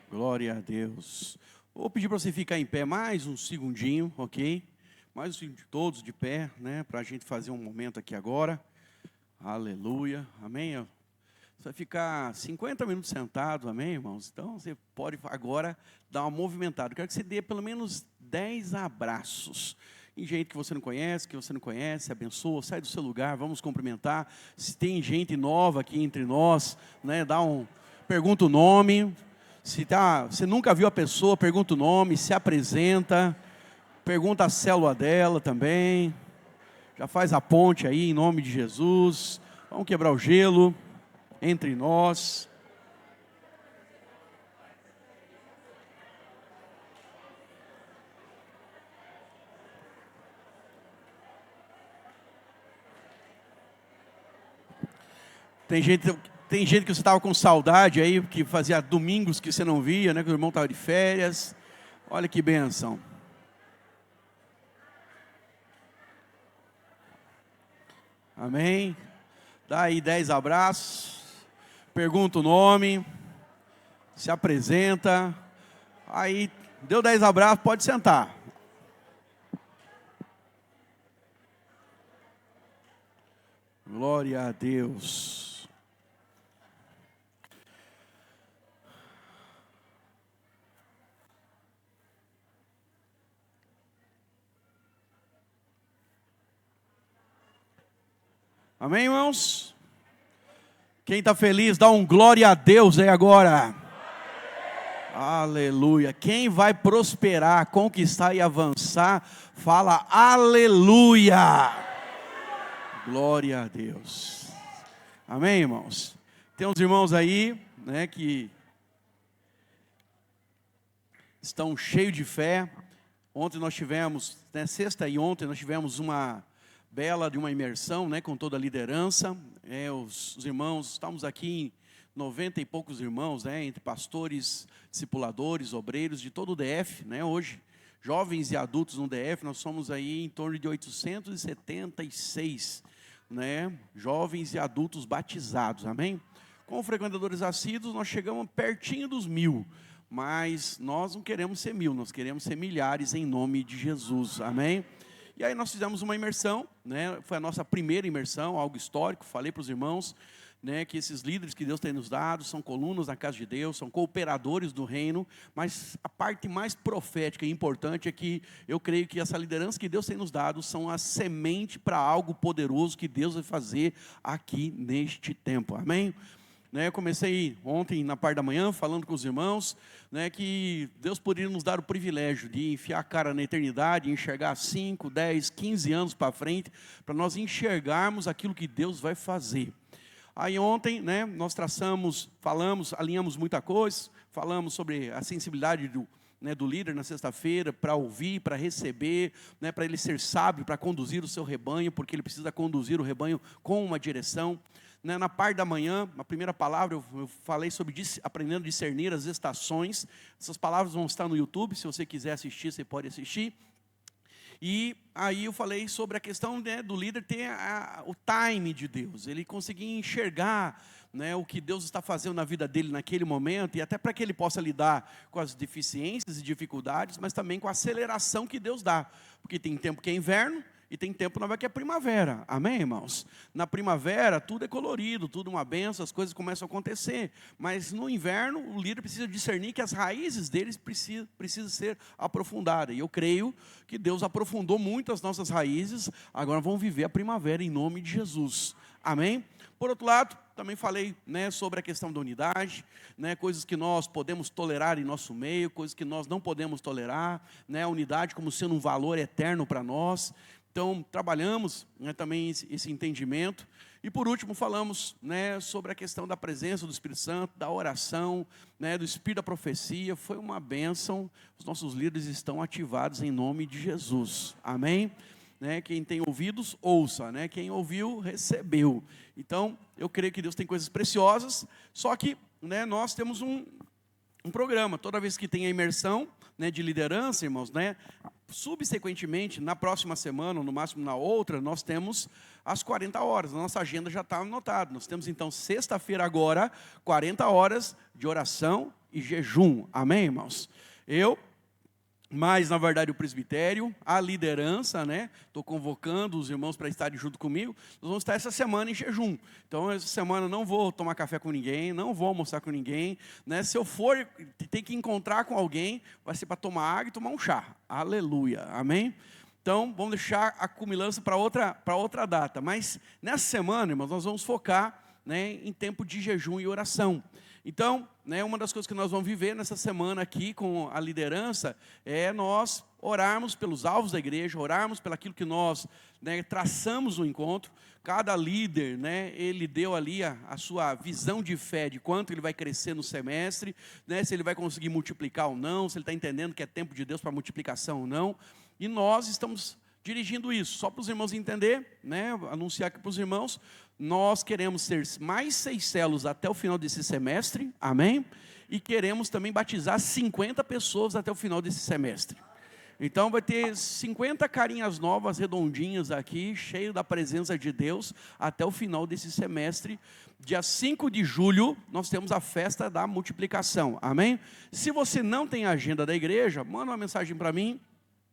Glória a Deus. Vou pedir para você ficar em pé mais um segundinho, ok? Mais um segundinho, todos de pé, né? Para a gente fazer um momento aqui agora. Aleluia, amém? Você vai ficar 50 minutos sentado, amém, irmãos? Então você pode agora dar uma movimentada. Eu quero que você dê pelo menos 10 abraços. Em gente que você não conhece, abençoa, sai do seu lugar, vamos cumprimentar. Se tem gente nova aqui entre nós, né? Pergunta o nome. Se você nunca viu a pessoa, pergunta o nome, se apresenta, pergunta a célula dela também. Já faz a ponte aí em nome de Jesus. Vamos quebrar o gelo entre nós. Tem gente que você estava com saudade aí, que fazia domingos que você não via, né? Que o irmão estava de férias. Olha que bênção. Amém. Dá aí 10 abraços. Pergunta o nome. Se apresenta. Aí, deu 10 abraços, pode sentar. Glória a Deus. Amém, irmãos? Quem está feliz, dá um glória a Deus aí agora. Aleluia. Quem vai prosperar, conquistar e avançar, fala aleluia. Glória a Deus. Amém, irmãos? Tem uns irmãos aí, né, que estão cheios de fé. Ontem nós tivemos, sexta e ontem nós tivemos uma bela de uma imersão, né, com toda a liderança. Os irmãos, estamos aqui em 90 e poucos irmãos, né, entre pastores, discipuladores, obreiros de todo o DF, né, hoje, jovens e adultos no DF, nós somos aí em torno de 876, né, jovens e adultos batizados, amém? Com frequentadores assíduos, nós chegamos pertinho dos 1000, mas nós não queremos ser 1000, nós queremos ser milhares em nome de Jesus, amém? E aí nós fizemos uma imersão, né? Foi a nossa primeira imersão, algo histórico. Falei para os irmãos, né, que esses líderes que Deus tem nos dado são colunas na casa de Deus, são cooperadores do reino, mas a parte mais profética e importante é que eu creio que essa liderança que Deus tem nos dado são a semente para algo poderoso que Deus vai fazer aqui neste tempo, amém? Eu comecei ontem na parte da manhã falando com os irmãos, né, que Deus poderia nos dar o privilégio de enfiar a cara na eternidade, enxergar 5, 10, 15 anos para frente, para nós enxergarmos aquilo que Deus vai fazer. Aí ontem, né, nós falamos, alinhamos muita coisa, falamos sobre a sensibilidade do líder na sexta-feira, para ouvir, para receber, né, para ele ser sábio, para conduzir o seu rebanho, porque ele precisa conduzir o rebanho com uma direção. Na parte da manhã, a primeira palavra, eu falei sobre aprendendo a discernir as estações. Essas palavras vão estar no YouTube, se você quiser assistir, você pode assistir. E aí eu falei sobre a questão, né, do líder ter o time de Deus, ele conseguir enxergar, né, o que Deus está fazendo na vida dele naquele momento, e até para que ele possa lidar com as deficiências e dificuldades, mas também com a aceleração que Deus dá, porque tem tempo que é inverno, e tem tempo que é primavera, amém, irmãos? Na primavera, tudo é colorido, tudo uma benção, as coisas começam a acontecer. Mas no inverno, o líder precisa discernir que as raízes deles precisam ser aprofundadas. E eu creio que Deus aprofundou muito as nossas raízes, agora vamos viver a primavera em nome de Jesus, amém? Por outro lado, também falei, né, sobre a questão da unidade, né, coisas que nós podemos tolerar em nosso meio, coisas que nós não podemos tolerar, né, a unidade como sendo um valor eterno para nós. Então, trabalhamos, né, também esse entendimento. E, por último, falamos, né, sobre a questão da presença do Espírito Santo, da oração, né, do Espírito da profecia. Foi uma bênção. Os nossos líderes estão ativados em nome de Jesus. Amém? Né, quem tem ouvidos, ouça. Né, quem ouviu, recebeu. Então, eu creio que Deus tem coisas preciosas. Só que, né, nós temos um programa. Toda vez que tem a imersão, né, de liderança, irmãos, né, subsequentemente, na próxima semana, ou no máximo na outra, nós temos as 40 horas. A nossa agenda já está anotada. Nós temos, então, sexta-feira agora, 40 horas de oração, e jejum. Amém, irmãos? Mas, na verdade, o presbitério, a liderança, né? Estou convocando os irmãos para estarem junto comigo. Nós vamos estar essa semana em jejum. Então, essa semana não vou tomar café com ninguém, não vou almoçar com ninguém, né? Se eu for ter que encontrar com alguém, vai ser para tomar água e tomar um chá. Aleluia. Amém? Então, vamos deixar a cumilança para outra data. Mas, nessa semana, irmãos, nós vamos focar, né, em tempo de jejum e oração. Então, né, uma das coisas que nós vamos viver nessa semana aqui com a liderança é nós orarmos pelos alvos da igreja, orarmos pelo aquilo que nós, né, traçamos no encontro. Cada líder, né, ele deu ali a sua visão de fé, de quanto ele vai crescer no semestre, né, se ele vai conseguir multiplicar ou não, se ele está entendendo que é tempo de Deus para multiplicação ou não. E nós estamos dirigindo isso, só para os irmãos entenderem, né, anunciar aqui para os irmãos, nós queremos ser mais 6 células até o final desse semestre, amém? E queremos também batizar 50 pessoas até o final desse semestre. Então vai ter 50 carinhas novas, redondinhas aqui, cheio da presença de Deus, até o final desse semestre. Dia 5 de julho, nós temos a festa da multiplicação, amém? Se você não tem a agenda da igreja, manda uma mensagem para mim,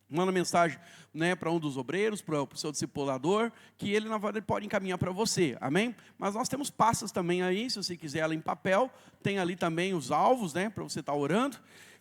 manda mensagem, né, para um dos obreiros, para o seu discipulador, que ele, na verdade, pode encaminhar para você, amém? Mas nós temos pastas também aí, se você quiser ela em papel, tem ali também os alvos, né, para você estar orando,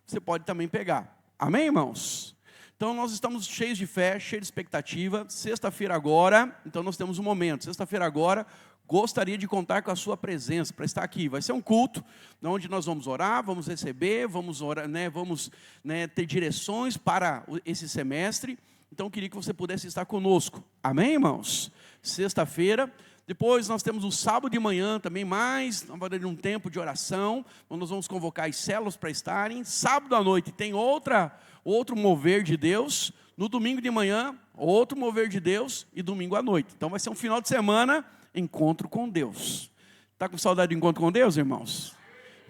você pode também pegar, amém, irmãos? Então, nós estamos cheios de fé, cheios de expectativa, sexta-feira agora, então nós temos um momento, sexta-feira agora, gostaria de contar com a sua presença para estar aqui. Vai ser um culto onde nós vamos orar, vamos receber, vamos orar, né, vamos, né, ter direções para esse semestre. Então, eu queria que você pudesse estar conosco. Amém, irmãos? Sexta-feira. Depois nós temos o sábado de manhã também, mais, na verdade, um tempo de oração, onde nós vamos convocar as células para estarem. Sábado à noite tem outro mover de Deus. No domingo de manhã, outro mover de Deus. E domingo à noite. Então, vai ser um final de semana, encontro com Deus. Está com saudade do encontro com Deus, irmãos?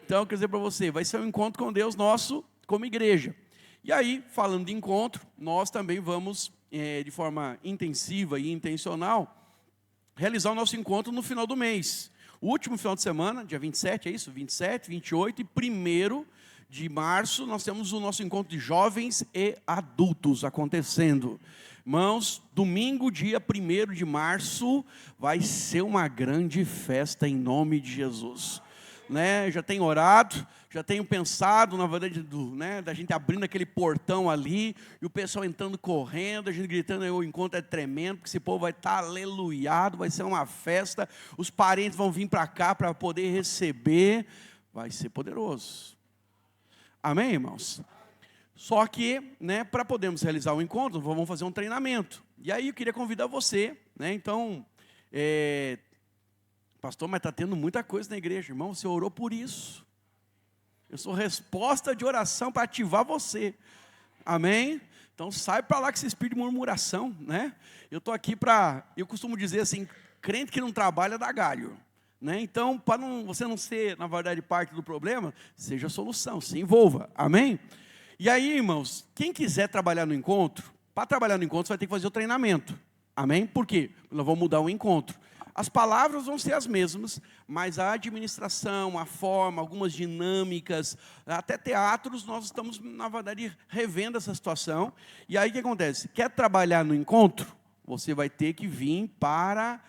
Então, eu quero dizer para você, vai ser um encontro com Deus nosso como igreja. E aí, falando de encontro, nós também vamos, de forma intensiva e intencional, realizar o nosso encontro no final do mês. O último final de semana, dia 27, é isso? 27, 28 e 1º de março, nós temos o nosso encontro de jovens e adultos acontecendo. Irmãos, domingo, dia 1º de março, vai ser uma grande festa em nome de Jesus. Né, já tenho orado, já tenho pensado, na verdade, né, da gente abrindo aquele portão ali, e o pessoal entrando correndo, a gente gritando, o encontro é tremendo, porque esse povo vai estar aleluiado, vai ser uma festa, os parentes vão vir para cá para poder receber, vai ser poderoso. Amém, irmãos? Só que, né, para podermos realizar o encontro, vamos fazer um treinamento. E aí eu queria convidar você, né, então, pastor, mas está tendo muita coisa na igreja, irmão, você orou por isso. Eu sou resposta de oração para ativar você. Amém? Então sai para lá com esse espírito de murmuração, né? Eu estou aqui eu costumo dizer assim, crente que não trabalha dá galho. Né? Então, para você não ser, na verdade, parte do problema, seja a solução, se envolva. Amém? E aí, irmãos, quem quiser trabalhar no encontro, para trabalhar no encontro, você vai ter que fazer o treinamento. Amém? Por quê? Nós vamos mudar o encontro. As palavras vão ser as mesmas, mas a administração, a forma, algumas dinâmicas, até teatros, nós estamos, na verdade, revendo essa situação. E aí o que acontece? Quer trabalhar no encontro? Você vai ter que vir para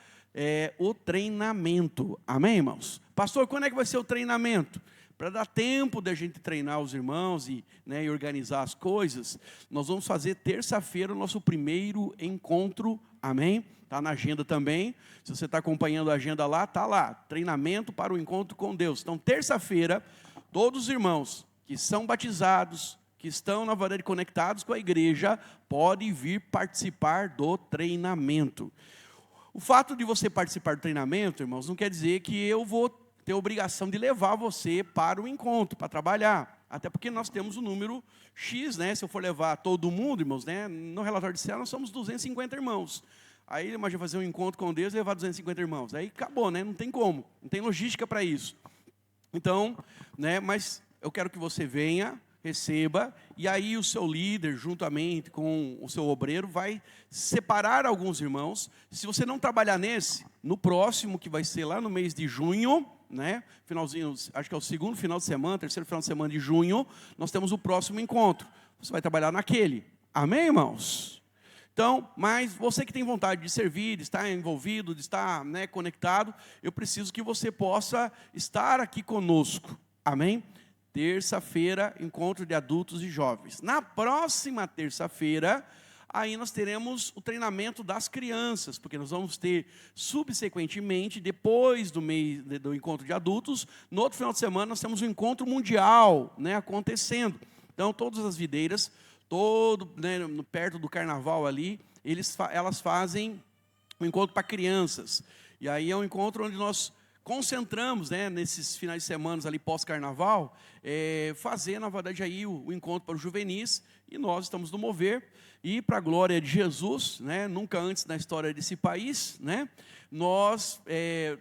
o treinamento. Amém, irmãos? Pastor, quando é que vai ser o treinamento? Para dar tempo da gente treinar os irmãos e organizar as coisas, nós vamos fazer terça-feira o nosso primeiro encontro, amém? Está na agenda também, se você está acompanhando a agenda lá, está lá, treinamento para o encontro com Deus. Então, terça-feira, todos os irmãos que são batizados, que estão, na verdade, conectados com a igreja, podem vir participar do treinamento. O fato de você participar do treinamento, irmãos, não quer dizer que eu vou ter a obrigação de levar você para o encontro, para trabalhar. Até porque nós temos o número X, né? Se eu for levar todo mundo, irmãos, né? No relatório de célula nós somos 250 irmãos. Aí, imagina fazer um encontro com Deus e levar 250 irmãos. Aí acabou, né? Não tem como, não tem logística para isso. Então, né? Mas eu quero que você venha, receba, e aí o seu líder, juntamente com o seu obreiro, vai separar alguns irmãos. Se você não trabalhar nesse, no próximo, que vai ser lá no mês de junho, né? Finalzinho, acho que é o segundo final de semana, terceiro final de semana de junho, nós temos o próximo encontro. Você vai trabalhar naquele. Amém, irmãos? Então, mas você que tem vontade de servir, de estar envolvido, de estar, né, conectado, eu preciso que você possa estar aqui conosco. Amém? Terça-feira, encontro de adultos e jovens. Na próxima terça-feira, aí nós teremos o treinamento das crianças, porque nós vamos ter, subsequentemente, depois do encontro de adultos, no outro final de semana nós temos um encontro mundial, né, acontecendo. Então, todas as videiras, né, perto do carnaval ali, elas fazem um encontro para crianças. E aí é um encontro onde nós concentramos, né, nesses finais de semana ali pós-carnaval, fazer, na verdade, aí o encontro para os juvenis, e nós estamos no mover, e para a glória de Jesus, né, nunca antes na história desse país, né, nós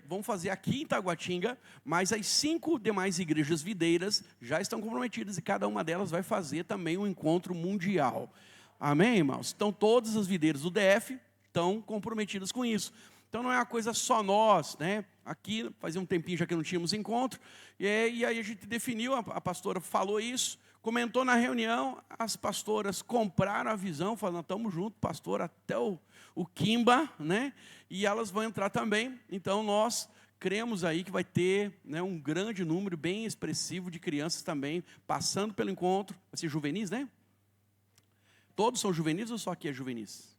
vamos fazer aqui em Taguatinga, mas as 5 demais igrejas videiras já estão comprometidas, e cada uma delas vai fazer também um encontro mundial. Amém, irmãos? Então, todas as videiras do DF estão comprometidas com isso. Então, não é uma coisa só nós, né? Aqui, fazia um tempinho já que não tínhamos encontro, e aí a gente definiu, a pastora falou isso, comentou na reunião, as pastoras compraram a visão, falaram, estamos juntos, pastor, até o Quimba, né? E elas vão entrar também. Então, nós cremos aí que vai ter, né, um grande número, bem expressivo, de crianças também, passando pelo encontro. Vai ser juvenis, né? Todos são juvenis ou só aqui é juvenis?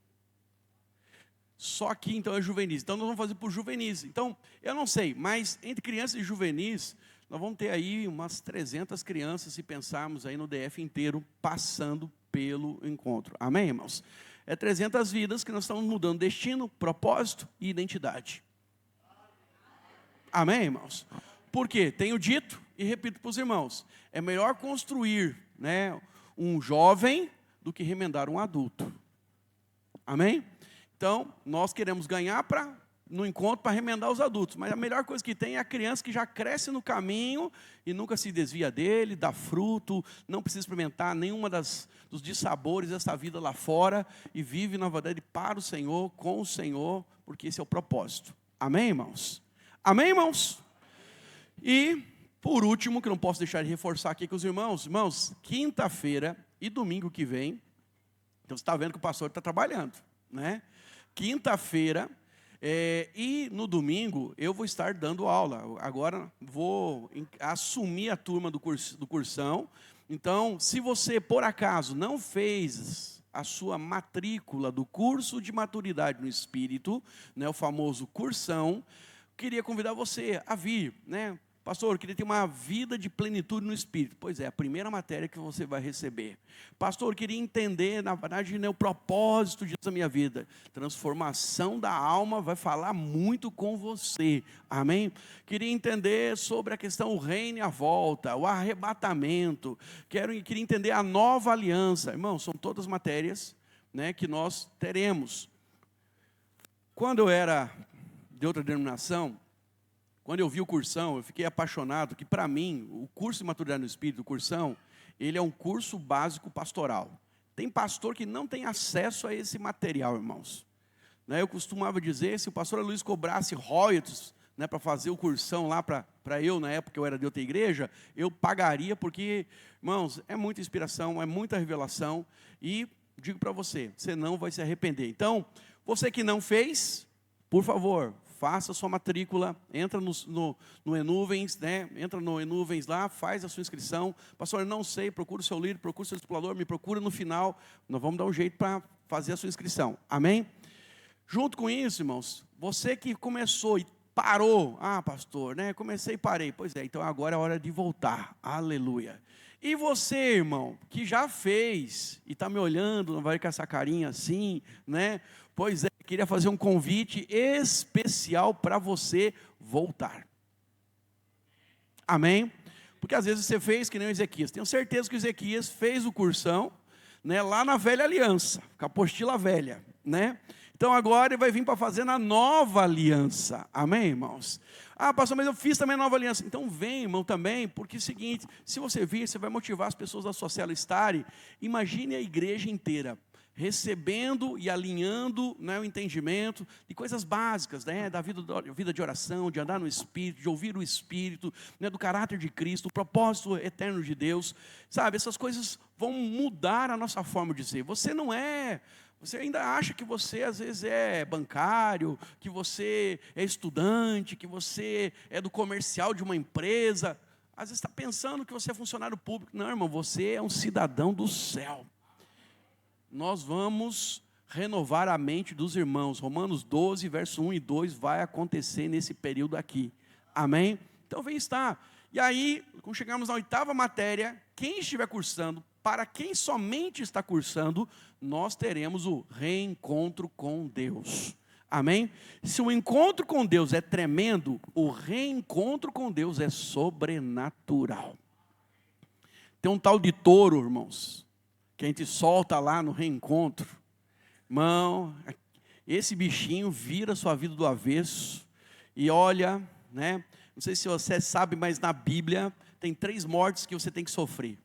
Só aqui, então, é juvenis. Então, nós vamos fazer por juvenis. Então, eu não sei, mas entre crianças e juvenis, nós vamos ter aí umas 300 crianças, se pensarmos aí no DF inteiro, passando pelo encontro. Amém, irmãos? É 300 vidas que nós estamos mudando destino, propósito e identidade. Amém, irmãos? Por quê? Tenho dito e repito para os irmãos, é melhor construir, né, um jovem do que remendar um adulto. Amém? Então, nós queremos ganhar no encontro para remendar os adultos, mas a melhor coisa que tem é a criança que já cresce no caminho e nunca se desvia dele, dá fruto, não precisa experimentar nenhuma dos dissabores dessa vida lá fora e vive, na verdade, para o Senhor, com o Senhor, porque esse é o propósito. Amém, irmãos? Amém, irmãos? E, por último, que não posso deixar de reforçar aqui com os irmãos, quinta-feira e domingo que vem, então você está vendo que o pastor está trabalhando, né? Quinta-feira e no domingo eu vou estar dando aula. Agora vou assumir a turma do cursão. Então, se você por acaso não fez a sua matrícula do curso de maturidade no Espírito, né, o famoso cursão, queria convidar você a vir, né? Pastor, eu queria ter uma vida de plenitude no Espírito. Pois é, a primeira matéria que você vai receber. Pastor, eu queria entender, na verdade, né, o propósito de Deus na minha vida. Transformação da alma vai falar muito com você. Amém? Queria entender sobre a questão o reino e a volta, o arrebatamento. Queria entender a nova aliança. Irmão, são todas matérias, né, que nós teremos. Quando eu era de outra denominação, quando eu vi o cursão, eu fiquei apaixonado, que para mim, o curso de maturidade no Espírito, o cursão, ele é um curso básico pastoral. Tem pastor que não tem acesso a esse material, irmãos. Né, eu costumava dizer, se o pastor Luiz cobrasse royalties, né, para fazer o cursão lá para eu, na época que eu era de outra igreja, eu pagaria, porque, irmãos, é muita inspiração, é muita revelação, e digo para você, você não vai se arrepender. Então, você que não fez, por favor, faça a sua matrícula, entra no Enuvens, né? Entra no Enuvens lá, faz a sua inscrição. Pastor, eu não sei, procura o seu líder, procura o seu discipulador, me procura no final. Nós vamos dar um jeito para fazer a sua inscrição. Amém? Junto com isso, irmãos, você que começou e parou. Ah, pastor, né? Comecei e parei. Pois é, então agora é a hora de voltar. Aleluia. E você, irmão, que já fez e está me olhando, não vai com essa carinha assim, né? Pois é, queria fazer um convite especial para você voltar. Amém? Porque às vezes você fez que nem o Ezequias. Tenho certeza que o Ezequias fez o cursão, né, lá na velha aliança, com a apostila velha, né? Então agora ele vai vir para fazer na nova aliança. Amém, irmãos? Ah, pastor, mas eu fiz também a nova aliança. Então vem, irmão, também, porque é o seguinte, se você vir, você vai motivar as pessoas da sua célula a estarem. Imagine a igreja inteira recebendo e alinhando, né, o entendimento de coisas básicas, né, da vida de oração, de andar no Espírito, de ouvir o Espírito, né, do caráter de Cristo, o propósito eterno de Deus, sabe? Essas coisas vão mudar a nossa forma de ser. Você ainda acha que você às vezes é bancário, que você é estudante, que você é do comercial de uma empresa. Às vezes está pensando que você é funcionário público. Não, irmão, você é um cidadão do céu. Nós vamos renovar a mente dos irmãos. Romanos 12, verso 1 e 2 vai acontecer nesse período aqui. Amém? Então vem estar. E aí, quando chegarmos na 8ª matéria, quem estiver cursando, para quem somente está cursando, nós teremos o reencontro com Deus. Amém? Se o encontro com Deus é tremendo, o reencontro com Deus é sobrenatural. Tem um tal de touro, irmãos, que a gente solta lá no reencontro. Irmão, esse bichinho vira a sua vida do avesso. E olha, né? Não sei se você sabe, mas na Bíblia tem 3 mortes que você tem que sofrer,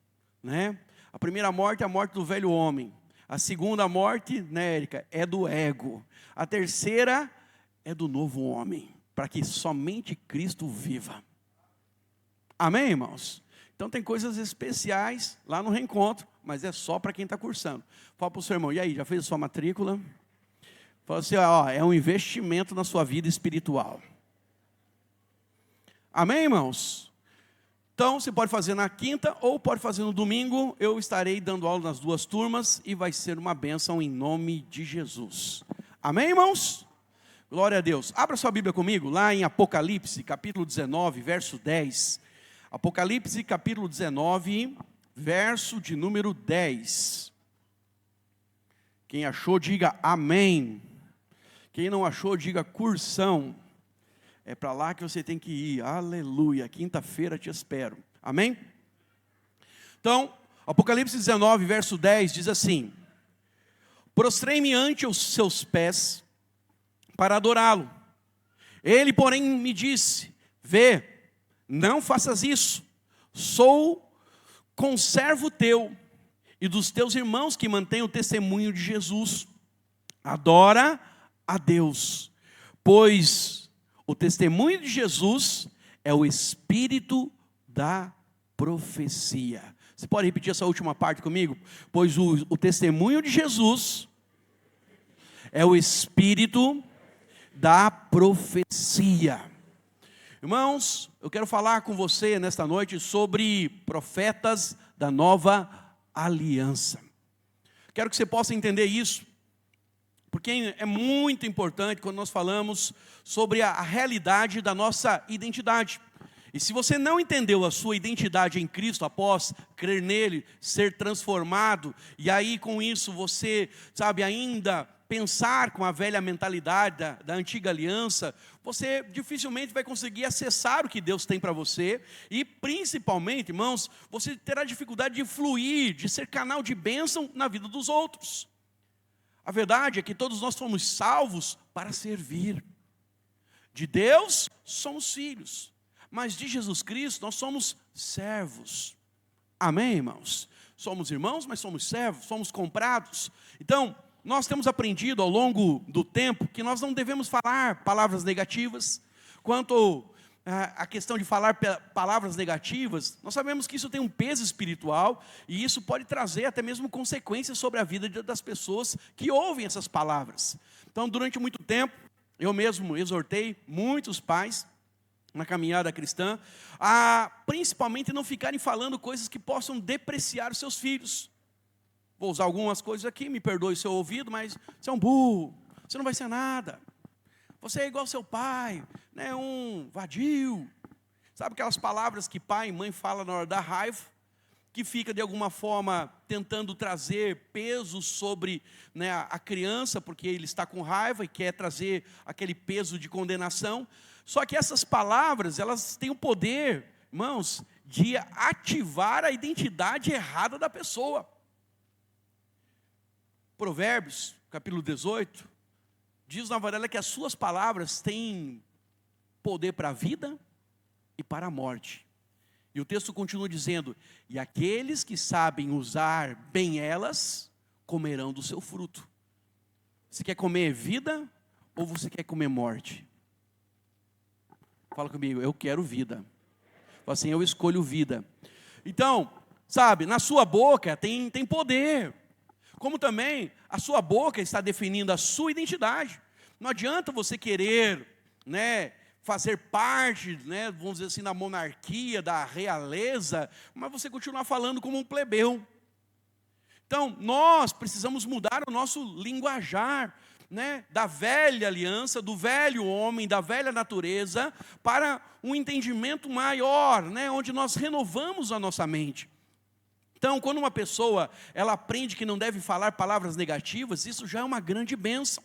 né? A primeira morte é a morte do velho homem. A segunda morte, né, Érica, é do ego. A terceira é do novo homem, para que somente Cristo viva. Amém, irmãos? Então tem coisas especiais lá no reencontro, mas é só para quem está cursando. Fala para o seu irmão, e aí, já fez a sua matrícula? Fala assim, ó, é um investimento na sua vida espiritual. Amém, irmãos? Então, você pode fazer na quinta ou pode fazer no domingo. Eu estarei dando aula nas 2 turmas e vai ser uma bênção em nome de Jesus. Amém, irmãos? Glória a Deus. Abra sua Bíblia comigo, lá em Apocalipse, capítulo 19, verso 10. Apocalipse, capítulo 19, verso de número 10. Quem achou, diga amém. Quem não achou, diga cursão. É para lá que você tem que ir, aleluia, quinta-feira te espero, amém? Então, Apocalipse 19, verso 10, diz assim: prostrei-me ante os seus pés, para adorá-lo. Ele, porém, me disse, vê, não faças isso, sou conservo teu, e dos teus irmãos que mantêm o testemunho de Jesus, adora a Deus, pois o testemunho de Jesus é o espírito da profecia. Você pode repetir essa última parte comigo? Pois o testemunho de Jesus é o espírito da profecia. Irmãos, eu quero falar com você nesta noite sobre profetas da nova aliança. Quero que você possa entender isso, porque é muito importante quando nós falamos sobre a realidade da nossa identidade. E se você não entendeu a sua identidade em Cristo, após crer nele, ser transformado, e aí com isso você, sabe, ainda pensar com a velha mentalidade da antiga aliança, você dificilmente vai conseguir acessar o que Deus tem para você, e principalmente, irmãos, você terá dificuldade de fluir, de ser canal de bênção na vida dos outros. A verdade é que todos nós fomos salvos para servir. De Deus somos filhos, mas de Jesus Cristo nós somos servos. Amém, irmãos? Somos irmãos, mas somos servos, somos comprados. Então, nós temos aprendido ao longo do tempo que nós não devemos falar palavras negativas. Quanto à questão de falar palavras negativas, nós sabemos que isso tem um peso espiritual e isso pode trazer até mesmo consequências sobre a vida das pessoas que ouvem essas palavras. Então, durante muito tempo, eu mesmo exortei muitos pais na caminhada cristã a principalmente não ficarem falando coisas que possam depreciar os seus filhos. Vou usar algumas coisas aqui, me perdoe o seu ouvido, mas você é um burro, você não vai ser nada. Você é igual ao seu pai, né, um vadio. Sabe aquelas palavras que pai e mãe falam na hora da raiva, que fica de alguma forma tentando trazer peso sobre, né, a criança, porque ele está com raiva e quer trazer aquele peso de condenação. Só que essas palavras, elas têm o poder, irmãos, de ativar a identidade errada da pessoa. Provérbios, capítulo 18, diz na varela que as suas palavras têm poder para a vida e para a morte. E o texto continua dizendo, e aqueles que sabem usar bem elas, comerão do seu fruto. Você quer comer vida ou você quer comer morte? Fala comigo, eu quero vida. Fala assim, eu escolho vida. Então, sabe, na sua boca tem poder. Como também a sua boca está definindo a sua identidade. Não adianta você querer, né, fazer parte, né, vamos dizer assim, da monarquia, da realeza, mas você continuar falando como um plebeu. Então, nós precisamos mudar o nosso linguajar, né, da velha aliança, do velho homem, da velha natureza, para um entendimento maior, né, onde nós renovamos a nossa mente. Então, quando uma pessoa, ela aprende que não deve falar palavras negativas, isso já é uma grande bênção.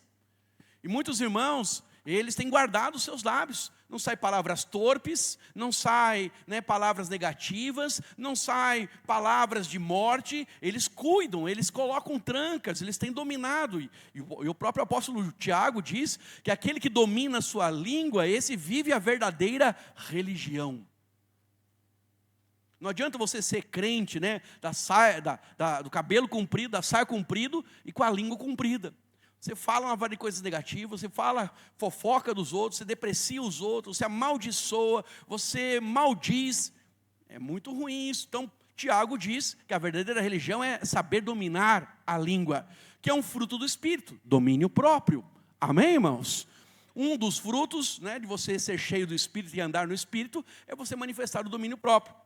E muitos irmãos, eles têm guardado os seus lábios. Não sai palavras torpes, não sai, né, palavras negativas, não sai palavras de morte. Eles cuidam, eles colocam trancas, eles têm dominado. E o próprio apóstolo Tiago diz que aquele que domina a sua língua, esse vive a verdadeira religião. Não adianta você ser crente, né, do cabelo comprido, da saia comprido e com a língua comprida. Você fala uma várias de coisas negativas, você fala fofoca dos outros, você deprecia os outros, você amaldiçoa, você maldiz. É muito ruim isso. Então, Tiago diz que a verdadeira religião é saber dominar a língua, que é um fruto do Espírito, domínio próprio. Amém, irmãos? Um dos frutos, né, de você ser cheio do Espírito e andar no Espírito é você manifestar o domínio próprio.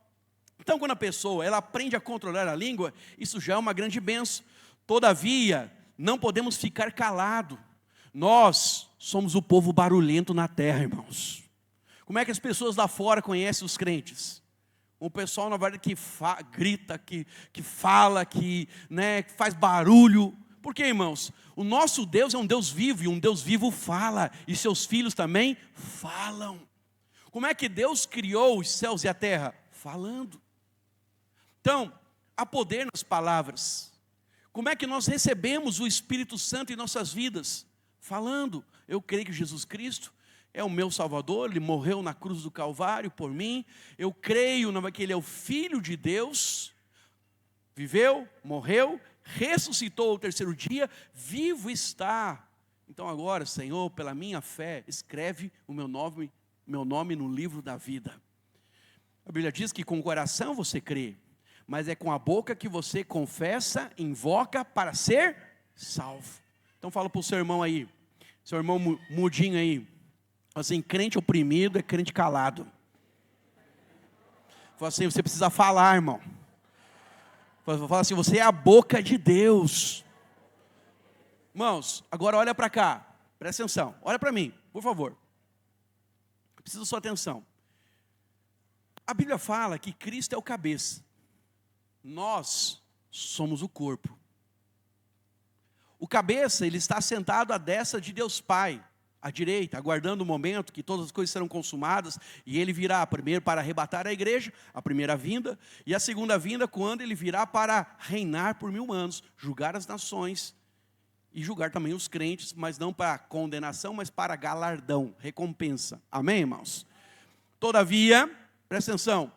Então, quando a pessoa ela aprende a controlar a língua, isso já é uma grande bênção. Todavia, não podemos ficar calados. Nós somos o povo barulhento na terra, irmãos. Como é que as pessoas lá fora conhecem os crentes? O pessoal, na verdade, que grita, que fala, né, que faz barulho. Por quê, irmãos? O nosso Deus é um Deus vivo, e um Deus vivo fala, e seus filhos também falam. Como é que Deus criou os céus e a terra? Falando. Então, há poder nas palavras. Como é que nós recebemos o Espírito Santo em nossas vidas? Falando. Eu creio que Jesus Cristo é o meu Salvador, Ele morreu na cruz do Calvário por mim. Eu creio que Ele é o Filho de Deus. Viveu, morreu, ressuscitou ao terceiro dia, vivo está. Então agora, Senhor, pela minha fé, escreve o meu nome no livro da vida. A Bíblia diz que com o coração você crê, mas é com a boca que você confessa, invoca para ser salvo. Então fala para o seu irmão aí, seu irmão mudinho aí, assim, crente oprimido é crente calado. Fala assim, você precisa falar, irmão. Fala assim, você é a boca de Deus. Irmãos, agora olha para cá, presta atenção, olha para mim, por favor. Preciso da sua atenção. A Bíblia fala que Cristo é o cabeça. Nós somos o corpo. O cabeça, ele está sentado à destra de Deus Pai, à direita, aguardando o momento que todas as coisas serão consumadas, e ele virá primeiro para arrebatar a igreja, a primeira vinda, e a segunda vinda quando ele virá para reinar por 1000 anos, julgar as nações, e julgar também os crentes, mas não para condenação, mas para galardão, recompensa. Amém, irmãos? Todavia, presta atenção,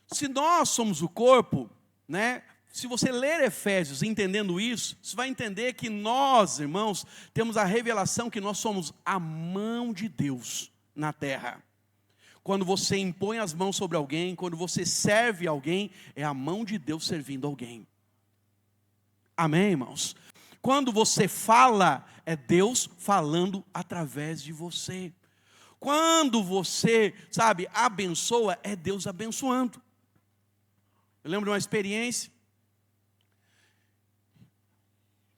se nós somos o corpo, né? Se você ler Efésios entendendo isso, você vai entender que nós, irmãos, temos a revelação que nós somos a mão de Deus na terra. Quando você impõe as mãos sobre alguém, quando você serve alguém, é a mão de Deus servindo alguém. Amém, irmãos? Quando você fala, é Deus falando através de você. Quando você, sabe, abençoa, é Deus abençoando. Eu lembro de uma experiência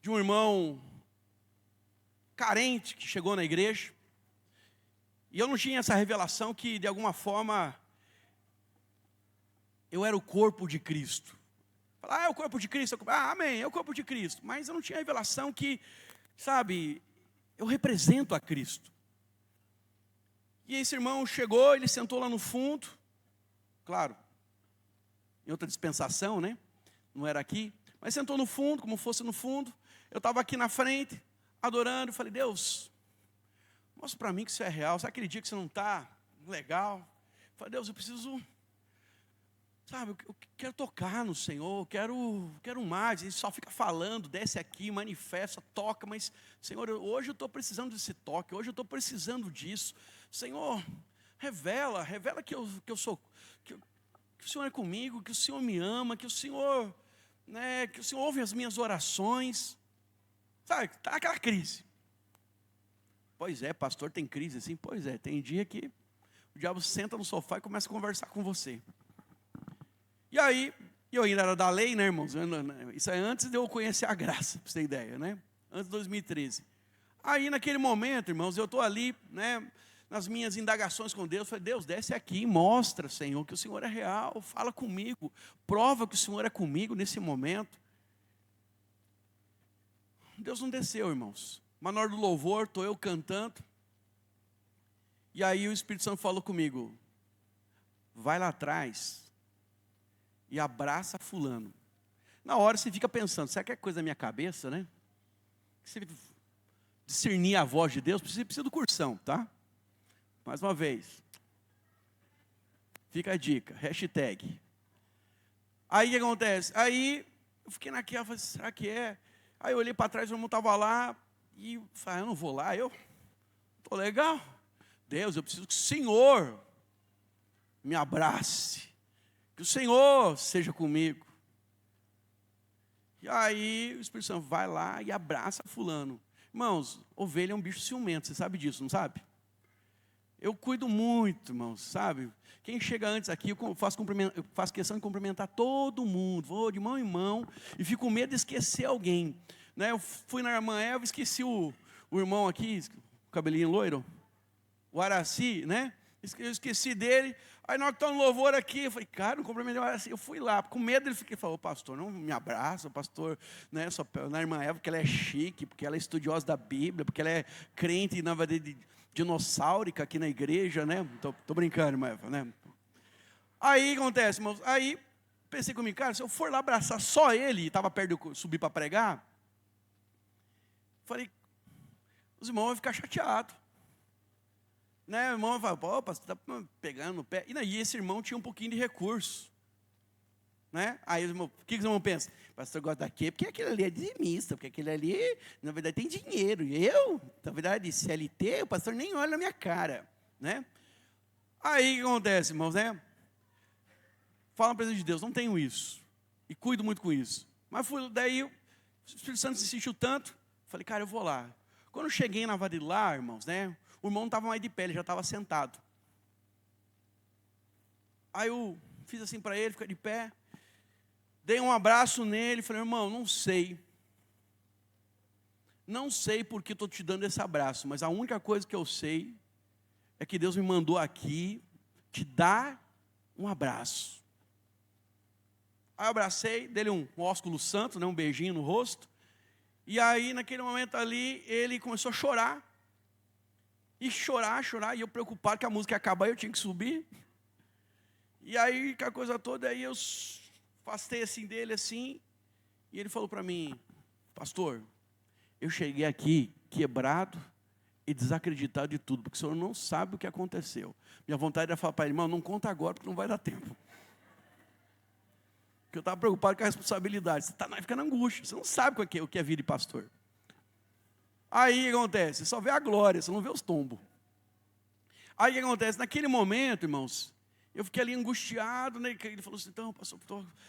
de um irmão carente que chegou na igreja, e eu não tinha essa revelação que de alguma forma eu era o corpo de Cristo. É o corpo de Cristo, amém, é o corpo de Cristo, mas eu não tinha a revelação que, sabe, eu represento a Cristo. E esse irmão chegou, ele sentou lá no fundo, claro, em outra dispensação, né, não era aqui, mas sentou no fundo, como fosse no fundo. Eu estava aqui na frente, adorando, falei, Deus, mostra para mim que isso é real. Sabe aquele dia que você não está legal? Eu falei, Deus, eu preciso Sabe, eu quero tocar no Senhor, quero mais. Ele só fica falando, desce aqui, manifesta, toca, mas, Senhor, hoje eu estou precisando desse toque, hoje eu estou precisando disso. Senhor, revela que eu sou, que o Senhor é comigo, que o Senhor me ama, que o Senhor, né, que o Senhor ouve as minhas orações. Sabe, está aquela crise. Pois é, pastor, tem crise assim? Pois é, tem dia que o diabo senta no sofá e começa a conversar com você. E aí, eu ainda era da lei, né, irmãos? Isso é antes de eu conhecer a graça, para você ter ideia, né? Antes de 2013. Aí, naquele momento, irmãos, eu estou ali, né, nas minhas indagações com Deus. Falei, Deus, desce aqui, mostra, Senhor, que o Senhor é real. Fala comigo, prova que o Senhor é comigo nesse momento. Deus não desceu, irmãos. Mas na hora do louvor, estou eu cantando. E aí o Espírito Santo falou comigo, vai lá atrás e abraça fulano. Na hora você fica pensando, será que é coisa da minha cabeça, né? Você discernir a voz de Deus, precisa do cursão, tá? Mais uma vez. Fica a dica, hashtag. Aí o que acontece? Aí eu fiquei naquela, falei, será que é? Aí eu olhei para trás, o irmão estava lá, e falei, eu não vou lá, eu estou legal. Deus, eu preciso que o Senhor me abrace. Que o Senhor seja comigo. E aí o Espírito Santo vai lá e abraça fulano. Irmãos, ovelha é um bicho ciumento, você sabe disso, não sabe? Eu cuido muito, irmãos, sabe? Quem chega antes aqui, eu faço questão de cumprimentar todo mundo. Vou de mão em mão e fico com medo de esquecer alguém. Né? Eu fui na irmã Eva, esqueci o irmão aqui, o cabelinho loiro, o Araci, né? Eu esqueci dele. Aí na hora que está no louvor aqui, eu falei, cara, não cumprimentei o Araci. Eu fui lá, com medo ele falou, pastor, não me abraça, pastor, né? Só na irmã Eva, porque ela é chique, porque ela é estudiosa da Bíblia, porque ela é crente, na verdade, dinossáurica aqui na igreja, né? Tô brincando, irmã Eva, né? Aí acontece, irmãos, aí pensei comigo, cara, se eu for lá abraçar só ele, e estava perto de eu subir para pregar, falei, os irmãos vão ficar chateados. Né, o irmão vai falar, pô, você está pegando no pé. E esse irmão tinha um pouquinho de recurso. Né? Aí o que os irmãos pensam? O pastor gosta daquele, porque aquele ali é dizimista, porque aquele ali, na verdade, tem dinheiro. E eu, na verdade, CLT, o pastor nem olha na minha cara. Né? Aí o que acontece, irmãos? Né? Fala na presença de Deus, não tenho isso. E cuido muito com isso. Mas daí o Espírito Santo se sentiu tanto, falei, cara, eu vou lá. Quando eu cheguei na Vadilá, irmãos, né? O irmão não estava mais de pé, ele já estava sentado. Aí eu fiz assim para ele, fica de pé. Dei um abraço nele, falei, irmão, não sei. Não sei porque estou te dando esse abraço, mas a única coisa que eu sei é que Deus me mandou aqui te dar um abraço. Aí eu abracei, dei um ósculo santo, né, um beijinho no rosto. E aí, naquele momento ali, ele começou a chorar. E chorar, e eu preocupado que a música ia acabar e eu tinha que subir. E aí, com a coisa toda, aí eu afastei assim dele, assim, e ele falou para mim, pastor, eu cheguei aqui quebrado e desacreditado de tudo, porque o senhor não sabe o que aconteceu. Minha vontade era falar para ele, irmão, não conta agora, porque não vai dar tempo. Porque eu estava preocupado com a responsabilidade, você está ficando angústia, você não sabe o que é vida de pastor. Aí o que acontece? Você só vê a glória, você não vê os tombos. Aí o que acontece? Naquele momento, irmãos, eu fiquei ali angustiado, né? Ele falou assim, então, pastor,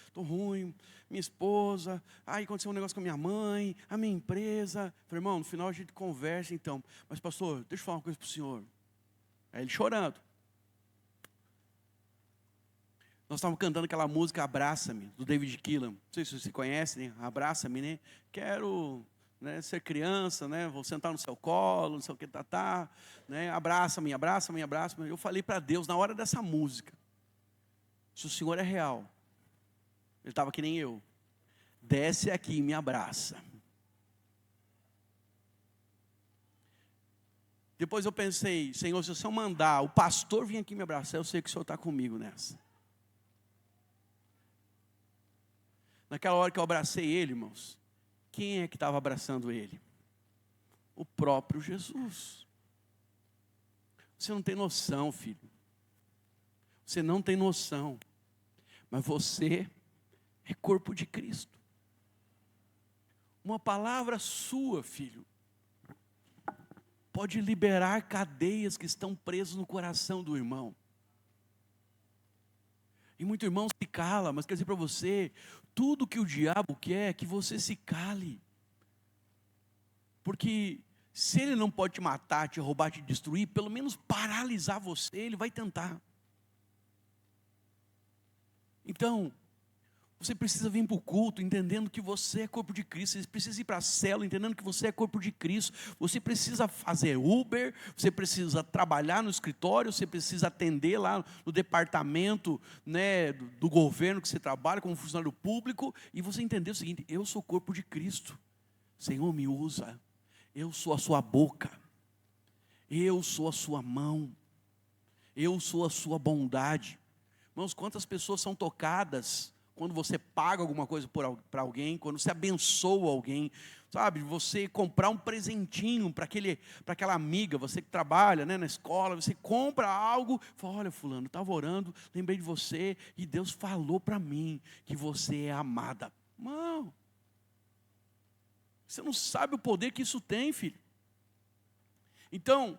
estou ruim, minha esposa, aí aconteceu um negócio com a minha mãe, a minha empresa. Eu falei, irmão, no final a gente conversa então. Mas pastor, deixa eu falar uma coisa para o senhor. Aí ele chorando. Nós estávamos cantando aquela música Abraça-me, do David Keelan. Não sei se você conhece, né? Abraça-me, né? Quero... Né, ser criança, né, vou sentar no seu colo, não sei o que, né, abraça-me, abraça-me, abraça-me. Eu falei para Deus, na hora dessa música, se o Senhor é real, ele estava que nem eu, desce aqui e me abraça. Depois eu pensei, Senhor, se o Senhor mandar o pastor vir aqui me abraçar, eu sei que o Senhor está comigo nessa. Naquela hora que eu abracei ele, irmãos, quem é que estava abraçando ele? O próprio Jesus. Você não tem noção, filho. Você não tem noção. mas você é corpo de Cristo. Uma palavra sua, filho, pode liberar cadeias que estão presas no coração do irmão. E muito irmão se cala, mas quer dizer para você, tudo que o diabo quer é que você se cale. Porque se ele não pode te matar, te roubar, te destruir, pelo menos paralisar você, ele vai tentar. Então, você precisa vir para o culto entendendo que você é corpo de Cristo. Você precisa ir para a célula entendendo que você é corpo de Cristo. Você precisa fazer Uber, você precisa trabalhar no escritório, você precisa atender lá no departamento, né, do governo que você trabalha como funcionário público. E você entender o seguinte: eu sou corpo de Cristo. Senhor, me usa. Eu sou a sua boca. Eu sou a sua mão. Eu sou a sua bondade. Irmãos, quantas pessoas são tocadas quando você paga alguma coisa para alguém, quando você abençoa alguém, sabe? Você comprar um presentinho para aquela amiga, você que trabalha, né, na escola, você compra algo, fala: olha, fulano, estava orando, lembrei de você, e Deus falou para mim que você é amada. Não, você não sabe o poder que isso tem, filho. Então,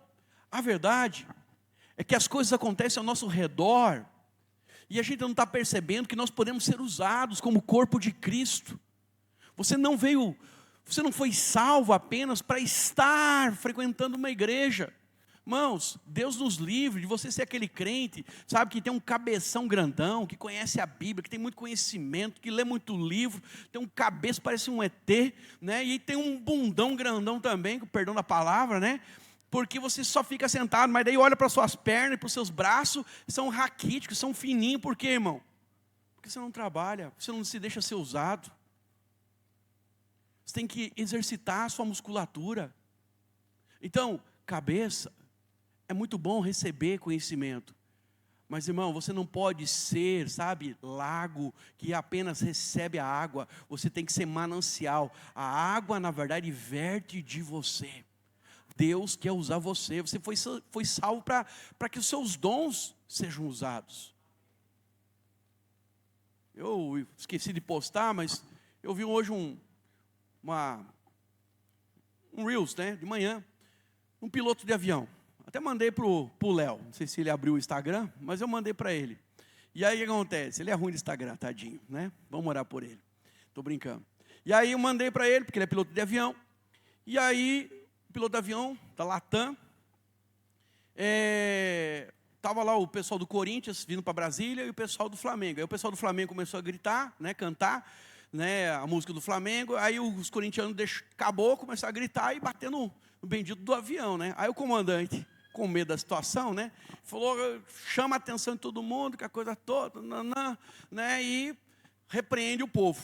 a verdade é que as coisas acontecem ao nosso redor, e a gente não está percebendo que nós podemos ser usados como corpo de Cristo. Você não foi salvo apenas para estar frequentando uma igreja. Irmãos, Deus nos livre de você ser aquele crente, sabe, que tem um cabeção grandão, que conhece a Bíblia, que tem muito conhecimento, que lê muito livro, tem um cabeça, parece um ET, né? E tem um bundão grandão também, com perdão da palavra, né? Porque você só fica sentado, mas daí olha para suas pernas e para os seus braços, são raquíticos, são fininhos. Por quê, irmão? Porque você não trabalha, você não se deixa ser usado. Você tem que exercitar a sua musculatura. Então, cabeça, é muito bom receber conhecimento. Mas, irmão, você não pode ser, sabe, lago que apenas recebe a água. Você tem que ser manancial. A água, na verdade, verte de você. Deus quer usar você. Você foi salvo para que os seus dons sejam usados. Eu esqueci de postar, mas eu vi hoje um Reels, né, de manhã, um piloto de avião. Até mandei para o Léo, não sei se ele abriu o Instagram, mas eu mandei para ele. E aí o que acontece? Ele é ruim de Instagram, tadinho, né? Vamos orar por ele. Estou brincando. E aí eu mandei para ele, porque ele é piloto de avião. E aí, o piloto de avião, da Latam, estava lá o pessoal do Corinthians vindo para Brasília e o pessoal do Flamengo. Aí o pessoal do Flamengo começou a gritar, né, cantar, né, a música do Flamengo. Aí os corintianos acabou, começaram a gritar e bater no bendito do avião, né? Aí o comandante, com medo da situação, né, falou: chama a atenção de todo mundo, que a coisa toda, né, e repreende o povo.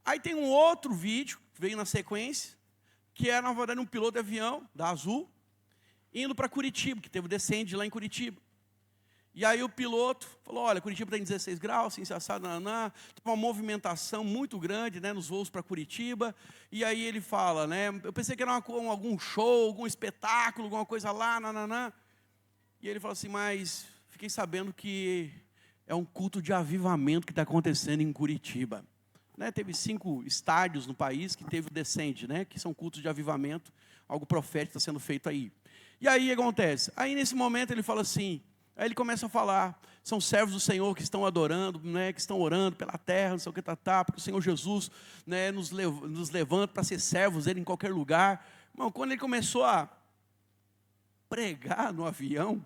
Aí tem um outro vídeo que veio na sequência, que era, na verdade, um piloto de avião da Azul, indo para Curitiba, que teve o descende lá em Curitiba. E aí o piloto falou: olha, Curitiba tem 16 graus, assim, assado, tem uma movimentação muito grande, né, nos voos para Curitiba. E aí ele fala, né, eu pensei que era algum show, algum espetáculo, alguma coisa lá, E ele fala assim: mas fiquei sabendo que é um culto de avivamento que está acontecendo em Curitiba. Né, teve 5 estádios no país que teve o descende, né, que são cultos de avivamento, algo profético está sendo feito aí. E aí o que acontece? Aí nesse momento ele fala assim, aí ele começa a falar: são servos do Senhor que estão adorando, né, que estão orando pela terra, não sei o que, porque o Senhor Jesus, né, nos levanta para ser servos dele em qualquer lugar. Irmão, quando ele começou a pregar no avião,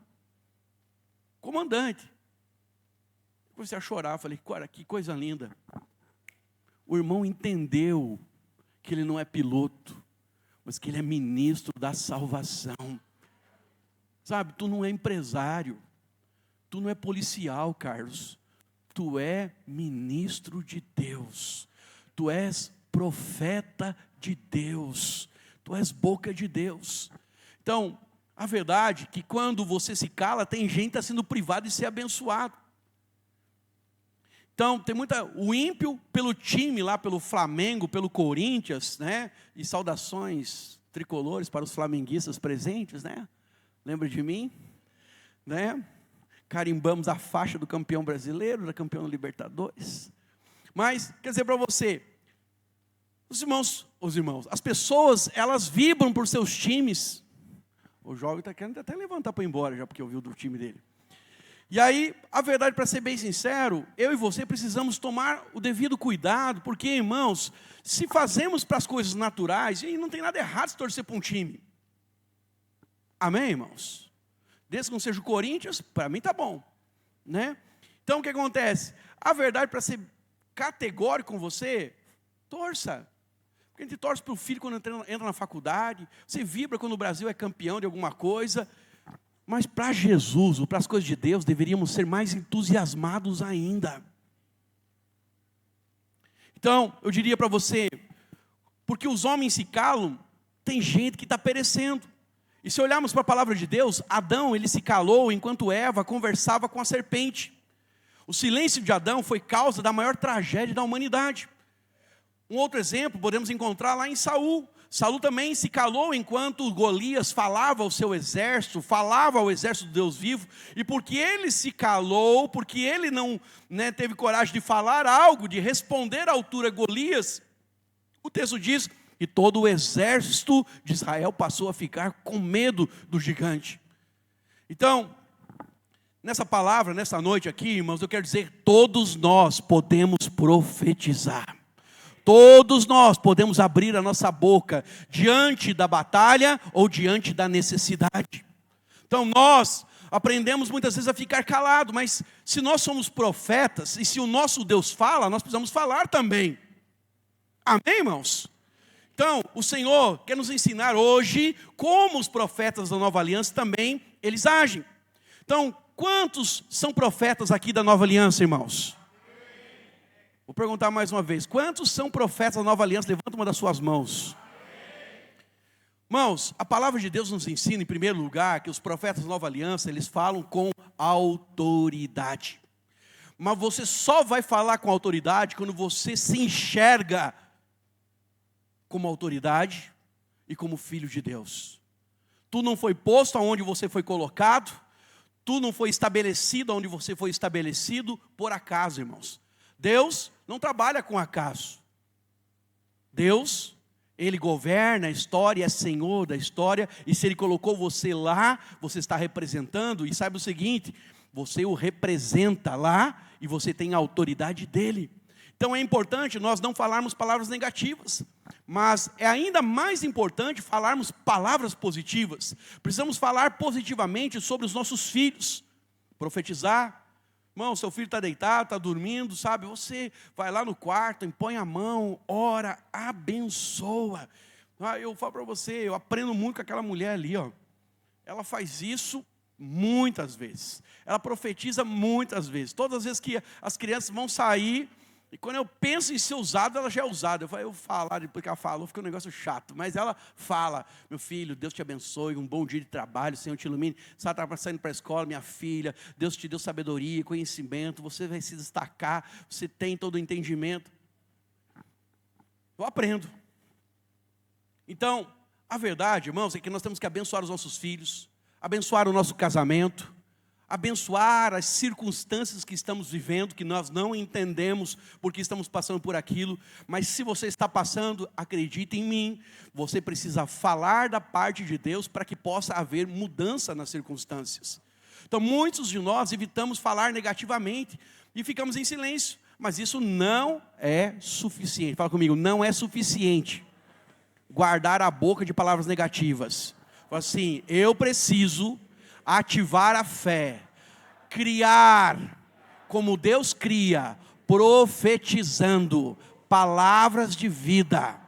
comandante, eu comecei a chorar, falei: cara, que coisa linda. O irmão entendeu que ele não é piloto, mas que ele é ministro da salvação. Sabe, tu não é empresário, tu não é policial, Carlos. Tu é ministro de Deus. Tu és profeta de Deus. Tu és boca de Deus. Então, a verdade é que quando você se cala, tem gente que está sendo privado de ser abençoado. Então, tem o ímpio pelo time lá, pelo Flamengo, pelo Corinthians, né? E saudações tricolores para os flamenguistas presentes, né? Lembra de mim? Né? carimbamos a faixa do campeão brasileiro, da campeão da Libertadores. Mas, quer dizer para você, os irmãos, as pessoas, elas vibram por seus times. O jovem está querendo até levantar para ir embora, já porque ouviu do time dele. E aí, a verdade, para ser bem sincero, eu e você precisamos tomar o devido cuidado, porque, irmãos, se fazemos para as coisas naturais, e não tem nada errado se torcer para um time. Amém, irmãos? Desde que não seja o Corinthians, para mim está bom, né? Então, o que acontece? A verdade, para ser categórico com você, torça. Porque a gente torce para o filho quando entra na faculdade, você vibra quando o Brasil é campeão de alguma coisa, mas para Jesus, ou para as coisas de Deus, deveríamos ser mais entusiasmados ainda. Então, eu diria para você, porque os homens se calam, tem gente que está perecendo. E se olharmos para a palavra de Deus, Adão, ele se calou enquanto Eva conversava com a serpente. O silêncio de Adão foi causa da maior tragédia da humanidade. Um outro exemplo podemos encontrar lá em Saul. Saul também se calou enquanto Golias falava ao seu exército, falava ao exército do Deus vivo, e porque ele se calou, porque ele não teve coragem de falar algo, de responder à altura a Golias, o texto diz que todo o exército de Israel passou a ficar com medo do gigante. Então, nessa palavra, nessa noite aqui, irmãos, eu quero dizer, todos nós podemos profetizar. Todos nós podemos abrir a nossa boca diante da batalha ou diante da necessidade. Então nós aprendemos muitas vezes a ficar calado, mas se nós somos profetas e se o nosso Deus fala, nós precisamos falar também. Amém, irmãos? Então o Senhor quer nos ensinar hoje como os profetas da Nova Aliança também eles agem. Então, quantos são profetas aqui da Nova Aliança, irmãos? Vou perguntar mais uma vez, quantos são profetas da Nova Aliança? Levanta uma das suas mãos. Irmãos, a palavra de Deus nos ensina, em primeiro lugar, que os profetas da Nova Aliança, eles falam com autoridade. Mas você só vai falar com autoridade quando você se enxerga como autoridade e como filho de Deus. Tu não foi posto aonde você foi colocado, tu não foi estabelecido aonde você foi estabelecido por acaso, irmãos. Deus não trabalha com acaso. Deus, Ele governa a história, é Senhor da história, e se Ele colocou você lá, você está representando, e saiba o seguinte, você o representa lá, e você tem a autoridade dEle. Então é importante nós não falarmos palavras negativas, mas é ainda mais importante falarmos palavras positivas. Precisamos falar positivamente sobre os nossos filhos, profetizar. Irmão, seu filho está deitado, está dormindo, sabe? Você vai lá no quarto, impõe a mão, ora, abençoa. Eu falo para você, eu aprendo muito com aquela mulher ali, ó. Ela faz isso muitas vezes. Ela profetiza muitas vezes. Todas as vezes que as crianças vão sair, e quando eu penso em ser usado, ela já é usada. Eu falar, depois que ela falou, fica um negócio chato. Mas ela fala, meu filho, Deus te abençoe, um bom dia de trabalho, Senhor te ilumine. Você está saindo para a escola, minha filha, Deus te deu sabedoria, conhecimento, você vai se destacar, você tem todo o entendimento. Eu aprendo. Então, a verdade, irmãos, é que nós temos que abençoar os nossos filhos, abençoar o nosso casamento, abençoar as circunstâncias que estamos vivendo, que nós não entendemos porque estamos passando por aquilo, mas se você está passando, acredite em mim, você precisa falar da parte de Deus para que possa haver mudança nas circunstâncias. Então muitos de nós evitamos falar negativamente e ficamos em silêncio, mas isso não é suficiente. Fala comigo, não é suficiente guardar a boca de palavras negativas. Fala assim, eu preciso ativar a fé, criar como Deus cria, profetizando palavras de vida.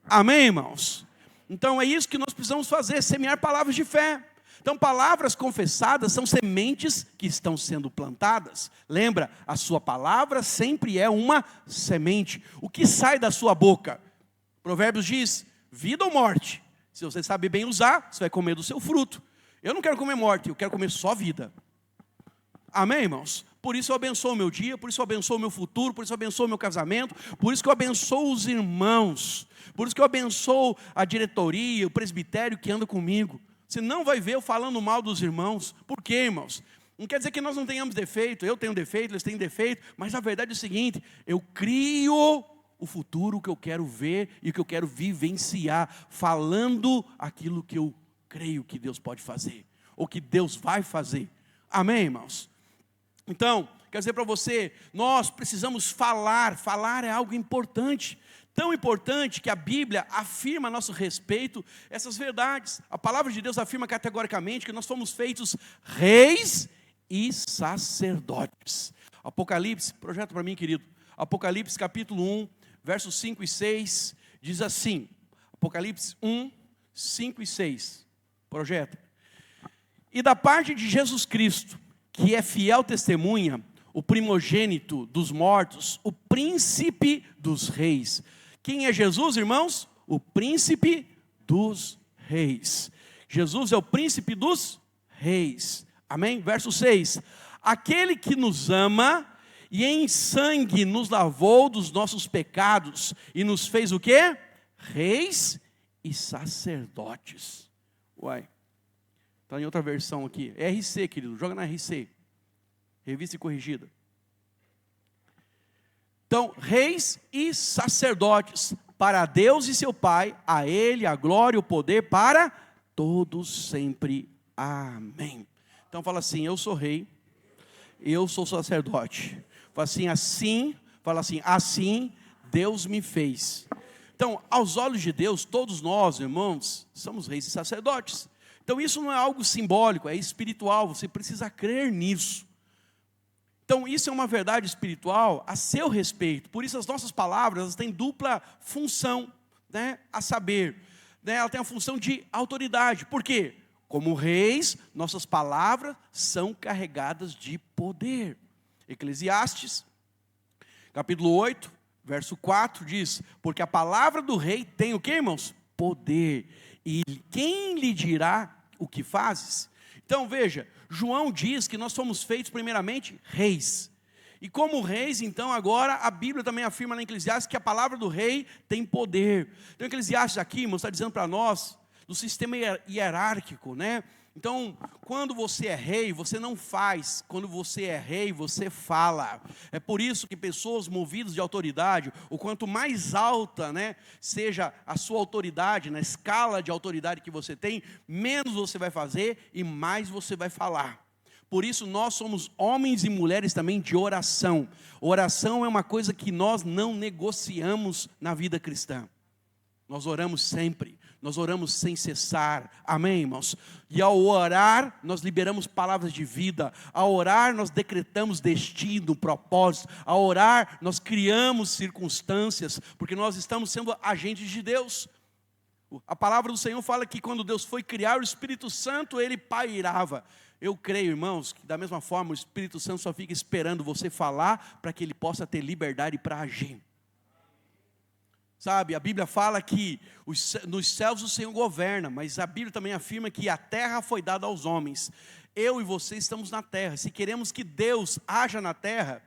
Amém, irmãos? Então é isso que nós precisamos fazer, semear palavras de fé. Então palavras confessadas são sementes que estão sendo plantadas. Lembra, a sua palavra sempre é uma semente. O que sai da sua boca? Provérbios diz, vida ou morte. Se você sabe bem usar, você vai comer do seu fruto. Eu não quero comer morte, eu quero comer só vida. Amém, irmãos? Por isso eu abençoo o meu dia, por isso eu abençoo o meu futuro, por isso eu abençoo o meu casamento, por isso que eu abençoo os irmãos, por isso que eu abençoo a diretoria, o presbitério que anda comigo. Você não vai ver eu falando mal dos irmãos. Por quê, irmãos? Não quer dizer que nós não tenhamos defeito, eu tenho defeito, eles têm defeito, mas a verdade é o seguinte, eu crio o futuro que eu quero ver e que eu quero vivenciar, falando aquilo que eu creio que Deus pode fazer, ou que Deus vai fazer. Amém, irmãos? Então, quer dizer para você, nós precisamos falar é algo importante. Tão importante que a Bíblia afirma a nosso respeito essas verdades. A palavra de Deus afirma categoricamente que nós fomos feitos reis e sacerdotes. Apocalipse, projeta para mim, querido. Apocalipse capítulo 1, versos 5 e 6, diz assim. Apocalipse 1, 5 e 6. Projeta. E da parte de Jesus Cristo, que é fiel testemunha, o primogênito dos mortos, o príncipe dos reis. Quem é Jesus, irmãos? O príncipe dos reis. Jesus é o príncipe dos reis. Amém? Verso 6. Aquele que nos ama e em sangue nos lavou dos nossos pecados e nos fez o quê? Reis e sacerdotes. Uai. Está em outra versão aqui. RC, querido. Joga na RC. Revista e corrigida. Então, reis e sacerdotes, para Deus e seu Pai, a Ele a glória e o poder para todos sempre. Amém. Então fala assim, eu sou rei, eu sou sacerdote. Fala assim, assim Deus me fez. Então, aos olhos de Deus, todos nós, irmãos, somos reis e sacerdotes. Então isso não é algo simbólico, é espiritual, você precisa crer nisso. Então isso é uma verdade espiritual a seu respeito. Por isso as nossas palavras elas têm dupla função, né? A saber, né? Ela tem a função de autoridade. Por quê? Como reis, nossas palavras são carregadas de poder. Eclesiastes, capítulo 8, verso 4 diz, porque a palavra do rei tem o quê, irmãos? Poder. E quem lhe dirá o que fazes? Então veja, João diz que nós fomos feitos primeiramente reis. E como reis, então agora a Bíblia também afirma na Eclesiastes que a palavra do rei tem poder. Então Eclesiastes aqui, irmãos, está dizendo para nós, do sistema hierárquico, né? Então, quando você é rei, você não faz. Quando você é rei, você fala. É por isso que pessoas movidas de autoridade, o quanto mais alta, né, seja a sua autoridade, na escala de autoridade que você tem, menos você vai fazer e mais você vai falar. Por isso nós somos homens e mulheres também de oração. Oração é uma coisa que nós não negociamos na vida cristã. Nós oramos sempre, nós oramos sem cessar, amém, irmãos? E ao orar, nós liberamos palavras de vida, ao orar, nós decretamos destino, propósito, ao orar, nós criamos circunstâncias, porque nós estamos sendo agentes de Deus. A palavra do Senhor fala que quando Deus foi criar o Espírito Santo, Ele pairava. Eu creio, irmãos, que da mesma forma o Espírito Santo só fica esperando você falar, para que Ele possa ter liberdade para agir. Sabe, a Bíblia fala que nos céus o Senhor governa, mas a Bíblia também afirma que a terra foi dada aos homens. Eu e você estamos na terra. Se queremos que Deus haja na terra,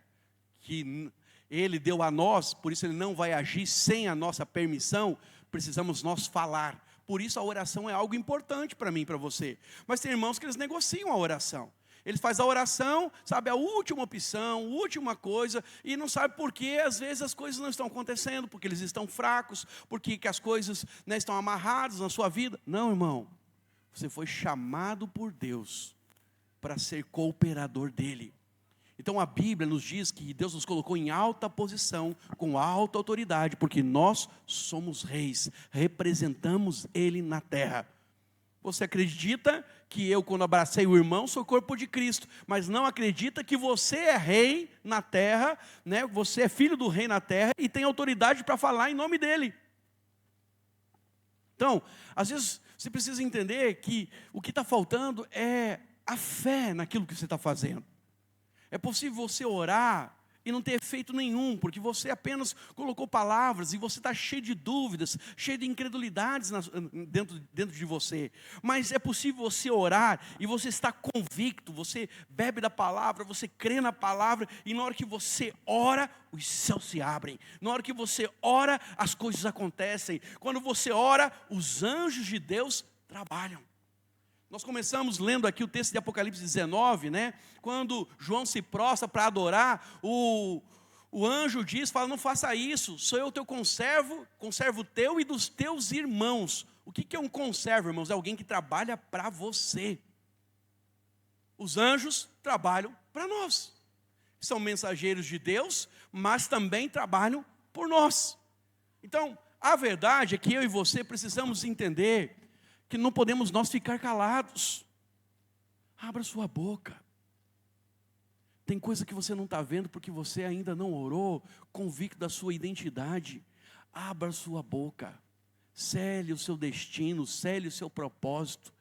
que Ele deu a nós, por isso Ele não vai agir sem a nossa permissão, precisamos nós falar. Por isso a oração é algo importante para mim e para você. Mas tem irmãos que eles negociam a oração. Eles fazem a oração, sabe, a última opção, a última coisa, e não sabe por que às vezes as coisas não estão acontecendo, porque eles estão fracos, porque que as coisas, né, estão amarradas na sua vida. Não, irmão, você foi chamado por Deus para ser cooperador dEle. Então a Bíblia nos diz que Deus nos colocou em alta posição, com alta autoridade, porque nós somos reis, representamos Ele na terra. Você acredita que eu, quando abracei o irmão, sou corpo de Cristo, mas não acredita que você é rei na terra, né? Você é filho do rei na terra e tem autoridade para falar em nome dele. Então, às vezes você precisa entender que o que está faltando é a fé naquilo que você está fazendo. É possível você orar e não ter efeito nenhum, porque você apenas colocou palavras e você está cheio de dúvidas, cheio de incredulidades dentro de você. Mas é possível você orar e você está convicto, você bebe da palavra, você crê na palavra, e na hora que você ora, os céus se abrem. Na hora que você ora, as coisas acontecem. Quando você ora, os anjos de Deus trabalham. Nós começamos lendo aqui o texto de Apocalipse 19, né? Quando João se prostra para adorar, o anjo diz, fala, não faça isso, sou eu teu conservo teu e dos teus irmãos. O que é um conservo, irmãos? É alguém que trabalha para você. Os anjos trabalham para nós. São mensageiros de Deus, mas também trabalham por nós. Então, a verdade é que eu e você precisamos entender que não podemos nós ficar calados. Abra sua boca. Tem coisa que você não está vendo porque você ainda não orou, convicto da sua identidade. Abra sua boca. Cele o seu destino, cele o seu propósito.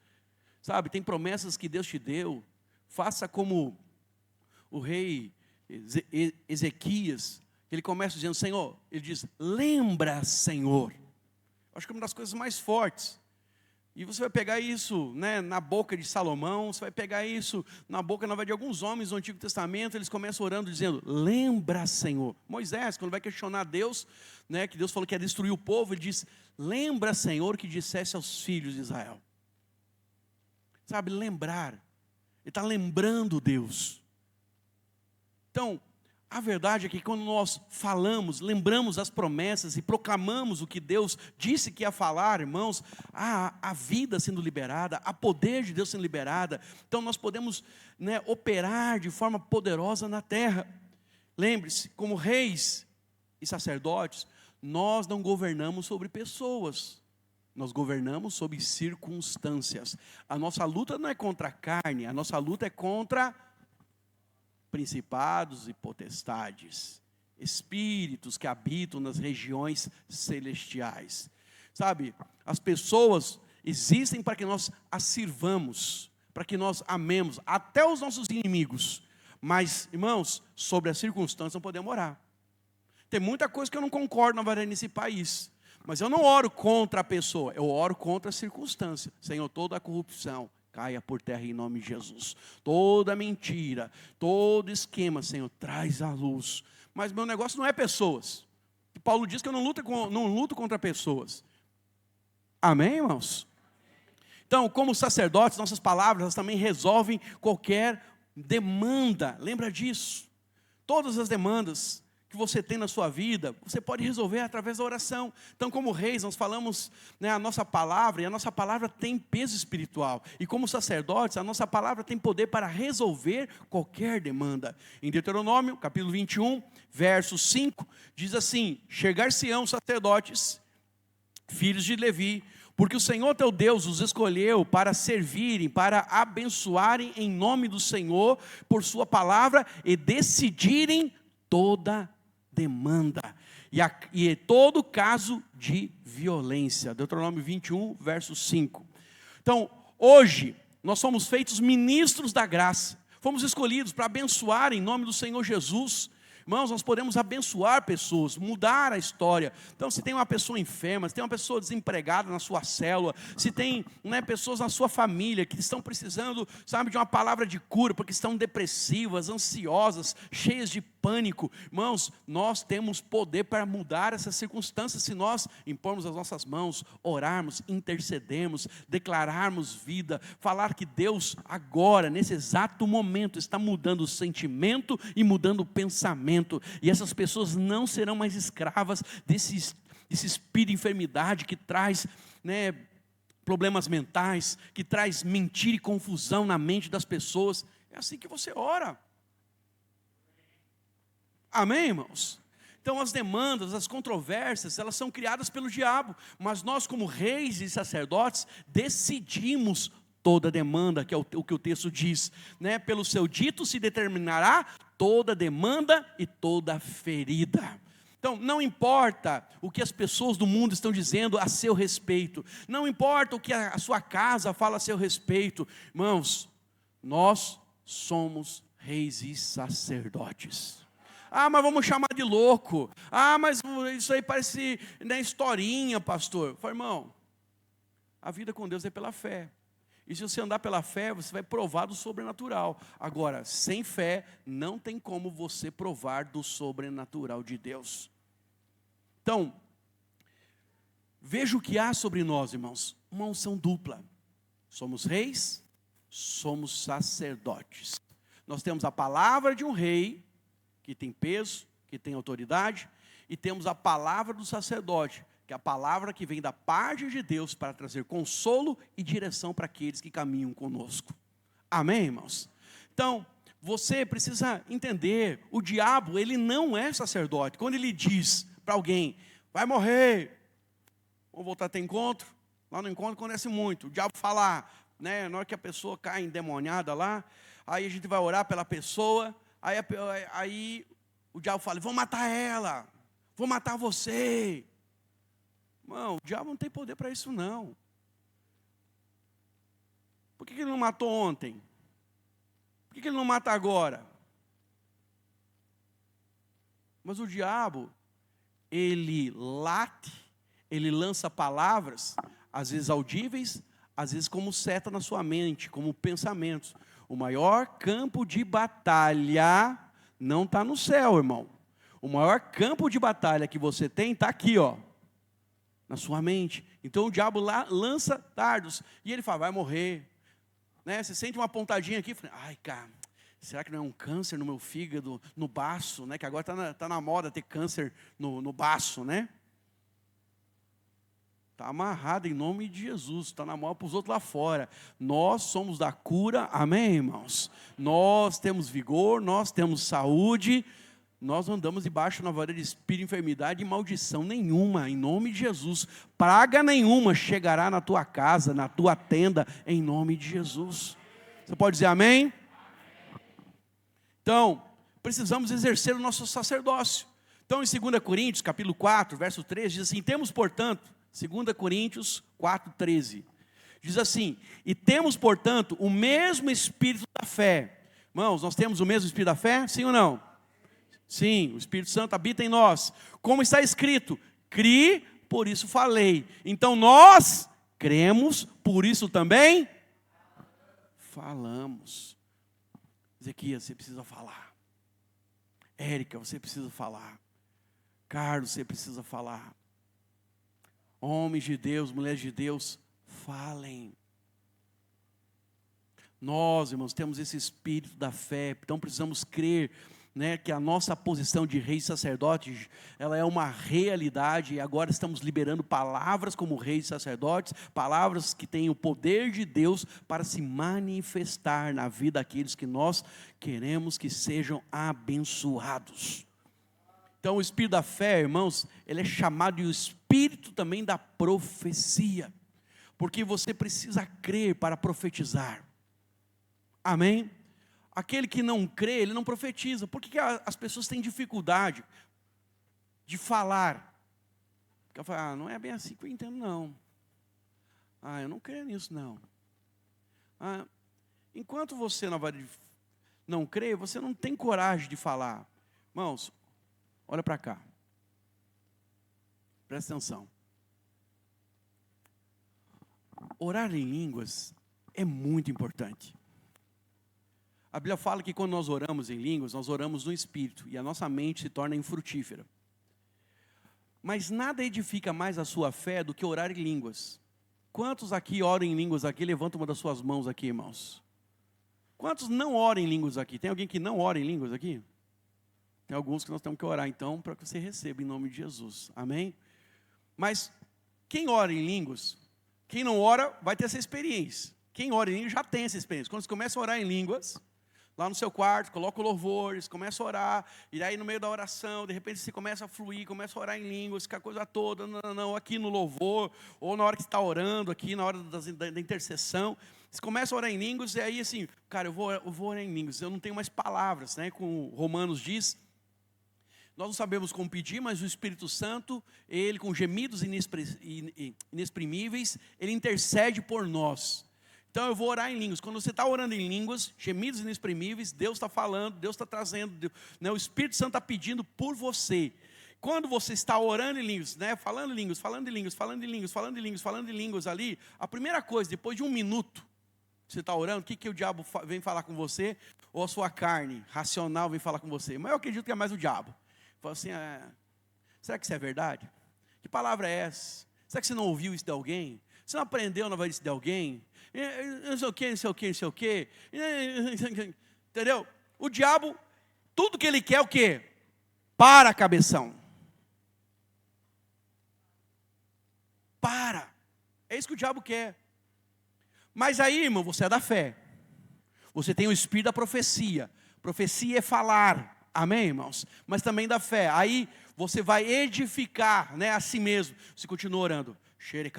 Sabe, tem promessas que Deus te deu. Faça como o rei Ezequias, ele começa dizendo, Senhor, ele diz, lembra, Senhor. Acho que é uma das coisas mais fortes. E você vai pegar isso, né, na boca de Salomão, você vai pegar isso na boca, na verdade, de alguns homens do Antigo Testamento, eles começam orando dizendo, lembra, Senhor. Moisés, quando vai questionar Deus, né, que Deus falou que ia destruir o povo, ele diz, lembra, Senhor, que dissesse aos filhos de Israel. Sabe, lembrar. Ele está lembrando Deus. Então, a verdade é que quando nós falamos, lembramos as promessas e proclamamos o que Deus disse que ia falar, irmãos, há vida sendo liberada, há poder de Deus sendo liberada, então nós podemos, né, operar de forma poderosa na terra. Lembre-se, como reis e sacerdotes, nós não governamos sobre pessoas, nós governamos sobre circunstâncias. A nossa luta não é contra a carne, a nossa luta é contra principados e potestades, espíritos que habitam nas regiões celestiais. Sabe, as pessoas existem para que nós as sirvamos, para que nós amemos, até os nossos inimigos. Mas, irmãos, sobre as circunstâncias não podemos orar. Tem muita coisa que eu não concordo na verdade nesse país, mas eu não oro contra a pessoa, eu oro contra a circunstância. Senhor, toda a corrupção caia por terra em nome de Jesus. Toda mentira, todo esquema, Senhor, traz à luz. Mas meu negócio não é pessoas. Paulo diz que eu não luto contra pessoas. Amém, irmãos? Então, como sacerdotes, nossas palavras elas também resolvem qualquer demanda. Lembra disso? Todas as demandas que você tem na sua vida, você pode resolver através da oração. Então, como reis, nós falamos, né, a nossa palavra, e a nossa palavra tem peso espiritual. E como sacerdotes, a nossa palavra tem poder para resolver qualquer demanda. Em Deuteronômio, capítulo 21, verso 5, diz assim, chegar-se-ão sacerdotes, filhos de Levi, porque o Senhor teu Deus os escolheu para servirem, para abençoarem em nome do Senhor, por sua palavra, e decidirem toda demanda, e todo caso de violência. Deuteronômio 21, verso 5. Então, hoje, nós somos feitos ministros da graça, fomos escolhidos para abençoar em nome do Senhor Jesus. Irmãos, nós podemos abençoar pessoas, mudar a história. Então, se tem uma pessoa enferma, se tem uma pessoa desempregada na sua célula, se tem, né, pessoas na sua família que estão precisando, sabe, de uma palavra de cura, porque estão depressivas, ansiosas, cheias de pânico. Irmãos, nós temos poder para mudar essas circunstâncias se nós impormos as nossas mãos, orarmos, intercedermos, declararmos vida, falar que Deus agora, nesse exato momento, está mudando o sentimento e mudando o pensamento. E essas pessoas não serão mais escravas desse espírito de enfermidade que traz, né, problemas mentais, que traz mentira e confusão na mente das pessoas. É assim que você ora. Amém, irmãos? Então as demandas, as controvérsias, elas são criadas pelo diabo, mas nós como reis e sacerdotes decidimos toda demanda, que é o que o texto diz, né? Pelo seu dito se determinará toda demanda e toda ferida. Então, não importa o que as pessoas do mundo estão dizendo a seu respeito, não importa o que a sua casa fala a seu respeito, irmãos, nós somos reis e sacerdotes. Ah, mas vamos chamar de louco. Ah, mas isso aí parece, né, historinha, pastor. Eu falei, irmão, a vida com Deus é pela fé. E se você andar pela fé, você vai provar do sobrenatural. Agora, sem fé, não tem como você provar do sobrenatural de Deus. Então, veja o que há sobre nós, irmãos. Uma unção dupla. Somos reis somos sacerdotes. Nós temos a palavra de um rei, que tem peso, que tem autoridade, e temos a palavra do sacerdote, que é a palavra que vem da parte de Deus para trazer consolo e direção para aqueles que caminham conosco. Amém, irmãos? Então, você precisa entender, o diabo, ele não é sacerdote. Quando ele diz para alguém, vai morrer, vamos voltar a ter encontro, lá no encontro acontece muito, o diabo fala, né, na hora que a pessoa cai endemoniada lá, aí a gente vai orar pela pessoa, aí o diabo fala, vou matar ela, vou matar você. Irmão, o diabo não tem poder para isso não. Por que ele não matou ontem? Por que ele não mata agora? Mas o diabo, ele late, ele lança palavras, às vezes audíveis, às vezes como seta na sua mente, como pensamentos. O maior campo de batalha não está no céu, irmão. O maior campo de batalha que você tem está aqui, ó, na sua mente. Então o diabo lá lança dardos, e ele fala, vai morrer. Né? Você sente uma pontadinha aqui, fala, ai, cara, será que não é um câncer no meu fígado, no baço, né? Que agora está na moda ter câncer no baço, né? Está amarrado em nome de Jesus, está na moda para os outros lá fora. Nós somos da cura, amém, irmãos? Nós temos vigor, nós temos saúde, nós não andamos debaixo da varinha de espírito, enfermidade e maldição nenhuma, em nome de Jesus. Praga nenhuma chegará na tua casa, na tua tenda, em nome de Jesus. Você pode dizer amém? Então, precisamos exercer o nosso sacerdócio. Então, em 2 Coríntios, capítulo 4, verso 13, diz assim, temos, portanto, 2 Coríntios 4, 13, diz assim, e temos, portanto, o mesmo espírito da fé. Irmãos, nós temos o mesmo espírito da fé? Sim ou não? Sim, o Espírito Santo habita em nós. Como está escrito, criei, por isso falei. Então nós cremos, por isso também falamos. Ezequias, você precisa falar. Érica, você precisa falar. Carlos, você precisa falar. Homens de Deus, mulheres de Deus, falem. Nós, irmãos, temos esse espírito da fé, então precisamos crer, né, que a nossa posição de rei e sacerdote, ela é uma realidade, e agora estamos liberando palavras como reis e sacerdotes, palavras que têm o poder de Deus para se manifestar na vida daqueles que nós queremos que sejam abençoados. Então o espírito da fé, irmãos, ele é chamado de o espírito também da profecia, porque você precisa crer para profetizar, amém? Aquele que não crê, ele não profetiza. Por que as pessoas têm dificuldade de falar? Porque eu falo, não é bem assim que eu entendo, não. Eu não creio nisso, não. Enquanto você não crê, você não tem coragem de falar. Irmãos, olha para cá. Presta atenção. Orar em línguas é muito importante. A Bíblia fala que quando nós oramos em línguas, nós oramos no Espírito, e a nossa mente se torna infrutífera. Mas nada edifica mais a sua fé do que orar em línguas. Quantos aqui oram em línguas aqui? Levanta uma das suas mãos aqui, irmãos. Quantos não oram em línguas aqui? Tem alguém que não ora em línguas aqui? Tem alguns que nós temos que orar, então, para que você receba em nome de Jesus. Amém? Mas quem ora em línguas, quem não ora vai ter essa experiência. Quem ora em línguas já tem essa experiência. Quando você começa a orar em línguas, lá no seu quarto, coloca o louvor, você começa a orar, e aí no meio da oração, de repente você começa a fluir, começa a orar em línguas, que a coisa toda, não, aqui no louvor, ou na hora que você está orando, aqui na hora da intercessão, você começa a orar em línguas, e aí assim, cara, eu vou orar em línguas, eu não tenho mais palavras, né, como Romanos diz, nós não sabemos como pedir, mas o Espírito Santo, ele com gemidos inexprimíveis, ele intercede por nós. Então eu vou orar em línguas. Quando você está orando em línguas, gemidos inexprimíveis, Deus está falando, Deus está trazendo, né, o Espírito Santo está pedindo por você. Quando você está orando em línguas, né, falando em línguas, falando em línguas, falando em línguas, falando em línguas, falando em línguas ali, a primeira coisa, depois de um minuto, você está orando, o que o diabo vem falar com você? Ou a sua carne racional vem falar com você? Mas eu acredito que é mais o diabo. Fala assim, será que isso é verdade? Que palavra é essa? Será que você não ouviu isso de alguém? Você não aprendeu na velhice de alguém? Não sei o quê, não sei o quê, não sei o quê. Entendeu? O diabo, tudo que ele quer é o quê? Para, cabeção. Para. É isso que o diabo quer. Mas aí, irmão, você é da fé. Você tem o espírito da profecia. Profecia é falar. Amém, irmãos? Mas também da fé. Aí você vai edificar, né, a si mesmo. Você continua orando. E o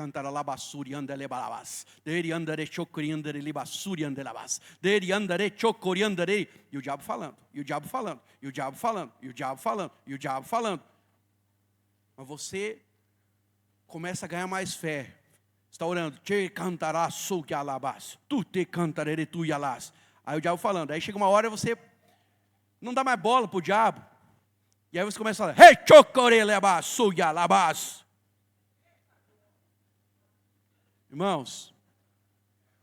diabo falando, e o diabo falando, e o diabo falando, e o diabo falando, e o diabo falando. Mas você começa a ganhar mais fé. Você está orando. Aí o diabo falando. Aí chega uma hora você não dá mais bola para o diabo. E aí você começa a falar. Irmãos,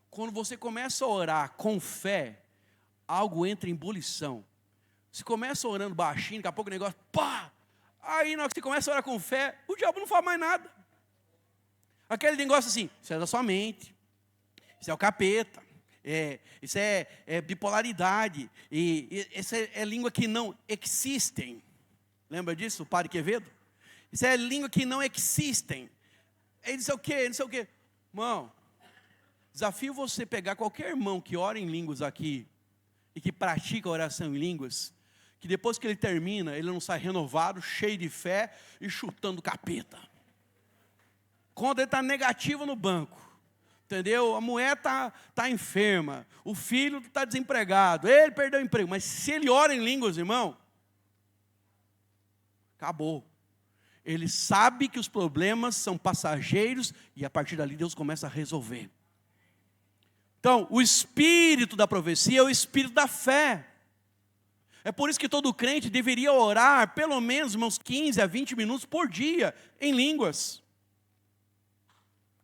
quando você começa a orar com fé, algo entra em ebulição. Você começa orando baixinho, daqui a pouco o negócio, pá! Aí na hora que você começa a orar com fé, o diabo não faz mais nada. Aquele negócio assim, isso é da sua mente, isso é o capeta, isso é bipolaridade, e essa é língua que não existem. Lembra disso, o padre Quevedo? Isso é língua que não existem. Ele disse o quê? Não sei o quê. Irmão, desafio você pegar qualquer irmão que ora em línguas aqui, e que pratica oração em línguas, que depois que ele termina, ele não sai renovado, cheio de fé e chutando capeta. Quando ele está negativo no banco, entendeu? A mulher está enferma, o filho está desempregado, ele perdeu o emprego, mas se ele ora em línguas, irmão, acabou. Ele sabe que os problemas são passageiros e a partir dali Deus começa a resolver. Então, o espírito da profecia é o espírito da fé. É por isso que todo crente deveria orar pelo menos uns 15 a 20 minutos por dia em línguas.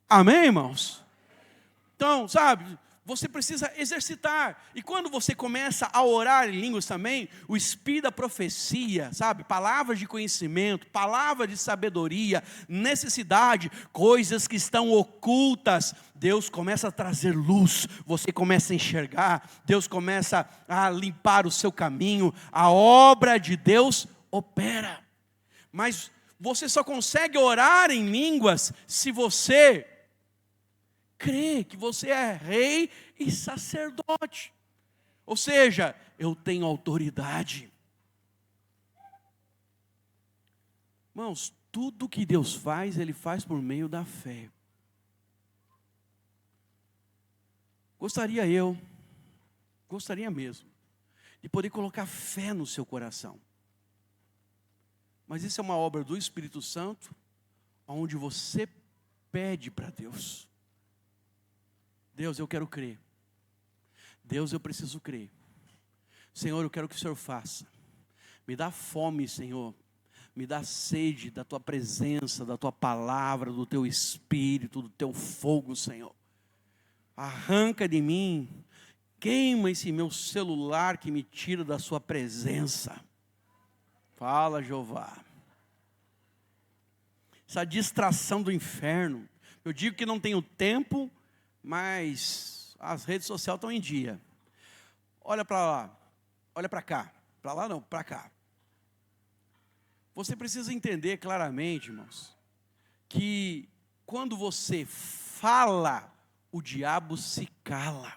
Amém, irmãos? Então, sabe, você precisa exercitar. E quando você começa a orar em línguas também, o espírito da profecia, sabe, palavras de conhecimento, palavras de sabedoria, necessidade, coisas que estão ocultas, Deus começa a trazer luz, você começa a enxergar, Deus começa a limpar o seu caminho, a obra de Deus opera. Mas você só consegue orar em línguas se você crê que você é rei e sacerdote. Ou seja, eu tenho autoridade. Irmãos, tudo que Deus faz, Ele faz por meio da fé. Gostaria mesmo, de poder colocar fé no seu coração. Mas isso é uma obra do Espírito Santo, onde você pede para Deus. Deus, eu quero crer. Deus, eu preciso crer. Senhor, eu quero que o Senhor faça. Me dá fome, Senhor. Me dá sede da Tua presença, da Tua palavra, do Teu Espírito, do Teu fogo, Senhor. Arranca de mim, queima esse meu celular que me tira da Sua presença. Fala, Jeová. Essa distração do inferno. Eu digo que não tenho tempo, mas as redes sociais estão em dia. Olha para lá, olha para cá. Para lá não, para cá. Você precisa entender claramente, irmãos, que quando você fala, o diabo se cala.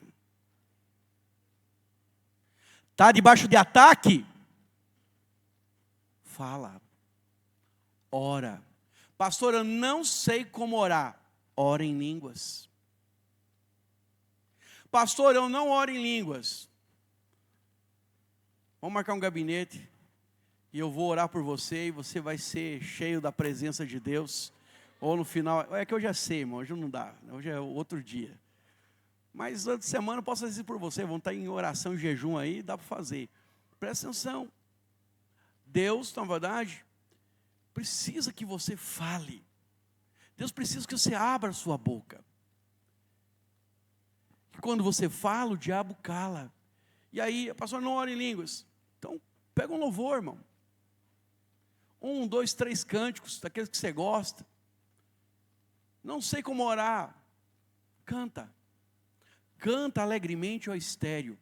Está debaixo de ataque? Fala. Ora. Pastor, eu não sei como orar. Ora em línguas. Pastor, eu não oro em línguas. Vamos marcar um gabinete e eu vou orar por você e você vai ser cheio da presença de Deus. Ou no final, é que eu já sei, irmão, hoje não dá, hoje é outro dia. Mas durante a semana eu posso fazer por você, vão estar em oração e jejum aí, dá para fazer. Presta atenção. Deus, na verdade, precisa que você fale. Deus precisa que você abra a sua boca. Quando você fala, o diabo cala. E aí, pastor, não ora em línguas. Então, pega um louvor, irmão. 1, 2, 3 cânticos, daqueles que você gosta. Não sei como orar. Canta. Canta alegremente, ó estéreo.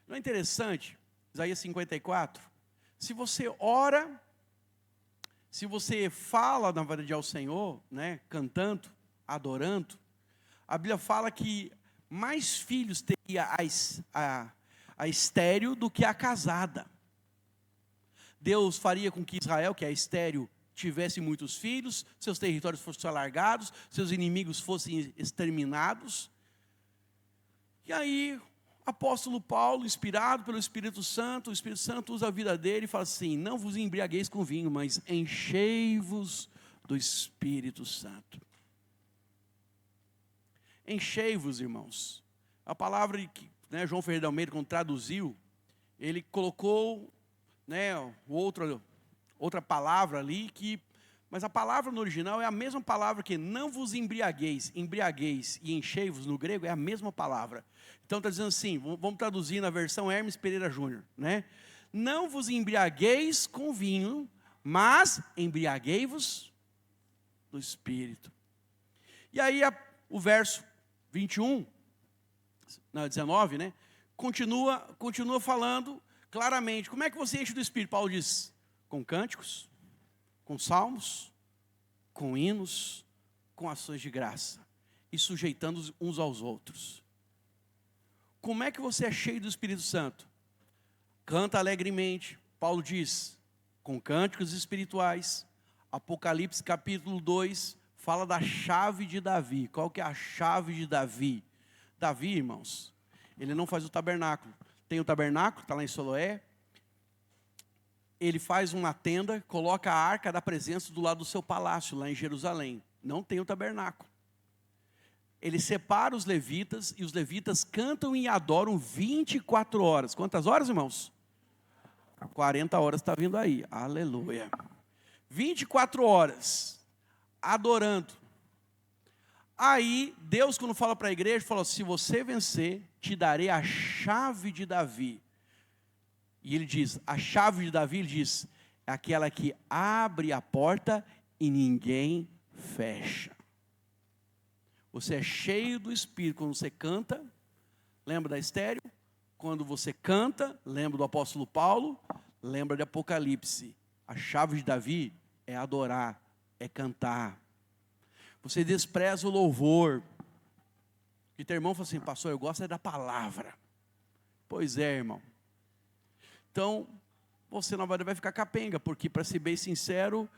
Não é interessante? Isaías 54. Se você ora, se você fala, na verdade, ao Senhor, né, cantando, adorando, a Bíblia fala que mais filhos teria a estéreo do que a casada. Deus faria com que Israel, que é estéreo, tivesse muitos filhos, seus territórios fossem alargados, seus inimigos fossem exterminados. E aí, o apóstolo Paulo, inspirado pelo Espírito Santo, o Espírito Santo usa a vida dele e fala assim: não vos embriagueis com vinho, mas enchei-vos do Espírito Santo. Enchei-vos, irmãos. A palavra que, né, João Ferreira de Almeida, quando traduziu, ele colocou, né, outra palavra ali, mas a palavra no original é a mesma palavra que não vos embriagueis. Embriagueis e enchei-vos no grego é a mesma palavra. Então está dizendo assim, vamos traduzir na versão Hermes Pereira Júnior, né? Não vos embriagueis com vinho, mas embriaguei-vos do Espírito. E aí o verso 19, né? Continua falando claramente. Como é que você enche do Espírito? Paulo diz, com cânticos, com salmos, com hinos, com ações de graça, e sujeitando uns aos outros. Como é que você é cheio do Espírito Santo? Canta alegremente. Paulo diz, com cânticos espirituais. Apocalipse capítulo 2, fala da chave de Davi. Qual que é a chave de Davi? Davi, irmãos, ele não faz o tabernáculo. Tem o tabernáculo, está lá em Siloé. Ele faz uma tenda, coloca a arca da presença do lado do seu palácio, lá em Jerusalém. Não tem o tabernáculo. Ele separa os levitas, e os levitas cantam e adoram 24 horas. Quantas horas, irmãos? 40 horas está vindo aí. Aleluia. 24 horas, adorando. Aí, Deus, quando fala para a igreja, falou: se você vencer, te darei a chave de Davi. E ele diz, a chave de Davi, ele diz, é aquela que abre a porta e ninguém fecha. Você é cheio do Espírito quando você canta, lembra da estéreo? Quando você canta, lembra do apóstolo Paulo, lembra de Apocalipse. A chave de Davi é adorar, é cantar. Você despreza o louvor. E teu irmão fala assim, pastor, eu gosto é da palavra. Pois é, irmão. Então, você na verdade vai ficar capenga, porque, para ser bem sincero,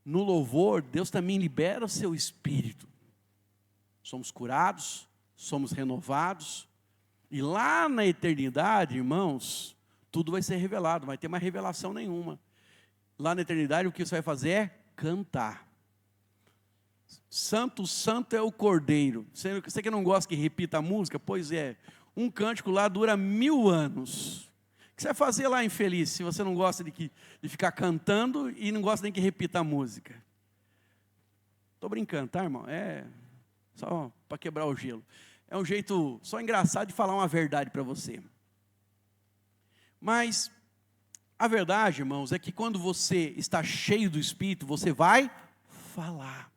no louvor, Deus também libera o seu espírito. Somos curados, somos renovados, e lá na eternidade, irmãos, tudo vai ser revelado, não vai ter mais revelação nenhuma. Lá na eternidade, o que você vai fazer é cantar. Santo, santo é o Cordeiro. Você que não gosta que repita a música? Pois é, um cântico lá dura 1000 anos. O que você vai fazer lá, infeliz, se você não gosta de ficar cantando e não gosta nem que repita a música? Estou brincando, tá, irmão? É só para quebrar o gelo. É um jeito só engraçado de falar uma verdade para você. Mas a verdade, irmãos, é que quando você está cheio do Espírito, você vai falar.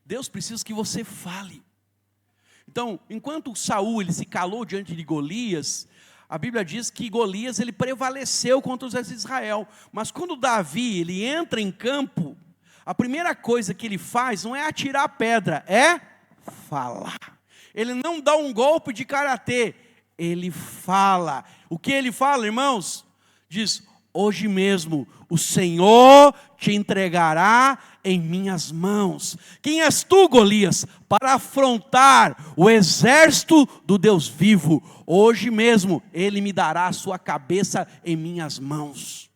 Deus precisa que você fale. Então, enquanto Saul ele se calou diante de Golias, a Bíblia diz que Golias ele prevaleceu contra os exércitos de Israel. Mas quando Davi ele entra em campo, a primeira coisa que ele faz não é atirar a pedra, é falar. Ele não dá um golpe de karatê, ele fala. O que ele fala, irmãos? Diz, hoje mesmo o Senhor te entregará em minhas mãos. Quem és tu, Golias, para afrontar o exército do Deus vivo? Hoje mesmo ele me dará a sua cabeça em minhas mãos.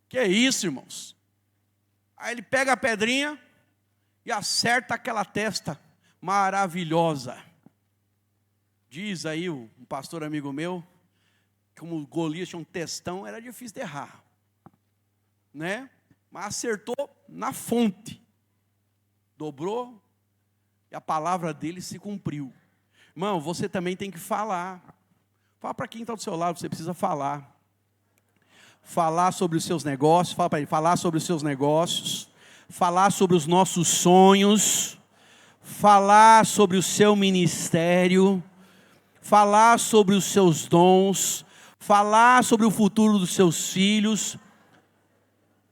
Que é isso, irmãos? Aí ele pega a pedrinha e acerta aquela testa maravilhosa. Diz aí um pastor amigo meu, como Golias tinha um testão, era difícil de errar, né? Mas acertou na fonte, dobrou, e a palavra dele se cumpriu. Irmão, você também tem que falar. Fala para quem está do seu lado, você precisa falar. Falar sobre os seus negócios, fala para ele, falar sobre os seus negócios. falar sobre os nossos sonhos, falar sobre o seu ministério, falar sobre os seus dons, falar sobre o futuro dos seus filhos.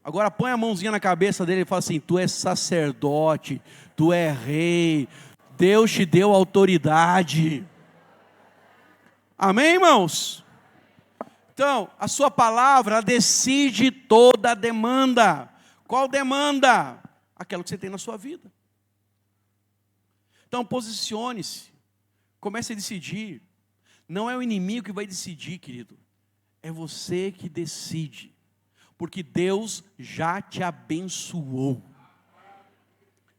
Agora põe a mãozinha na cabeça dele e fala assim: tu és sacerdote, tu és rei, Deus te deu autoridade. Amém, irmãos? Então, a sua palavra decide toda a demanda. Qual demanda? Aquela que você tem na sua vida. Então, posicione-se. Comece a decidir. Não é o inimigo que vai decidir, querido. É você que decide. Porque Deus já te abençoou.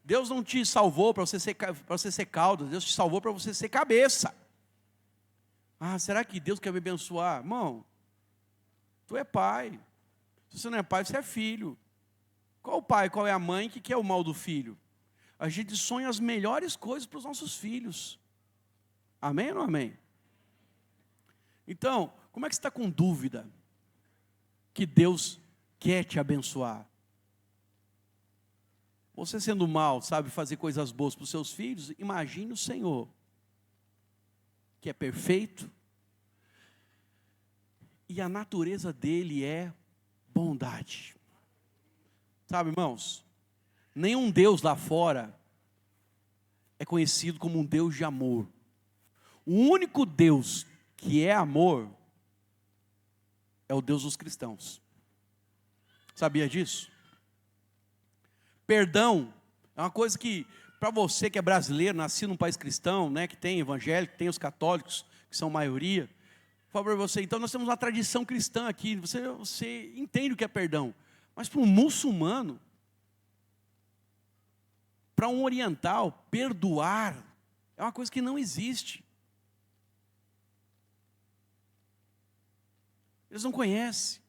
Deus não te salvou para você ser cauda. Deus te salvou para você ser cabeça. Ah, será que Deus quer me abençoar? Irmão, tu é pai. Se você não é pai, você é filho. Qual o pai, qual é a mãe que quer o mal do filho? A gente sonha as melhores coisas para os nossos filhos. Amém ou não amém? Então, como é que você está com dúvida que Deus quer te abençoar? Você sendo mal, sabe fazer coisas boas para os seus filhos? Imagine o Senhor, que é perfeito, e a natureza dele é bondade. Sabe, irmãos, nenhum Deus lá fora é conhecido como um Deus de amor. O único Deus que é amor é o Deus dos cristãos. Sabia disso? Perdão é uma coisa que, para você que é brasileiro, nascido num país cristão, né, que tem evangélico, tem os católicos, que são maioria, falo para você, então nós temos uma tradição cristã aqui, você entende o que é perdão. Mas para um muçulmano, para um oriental, perdoar é uma coisa que não existe. Eles não conhecem.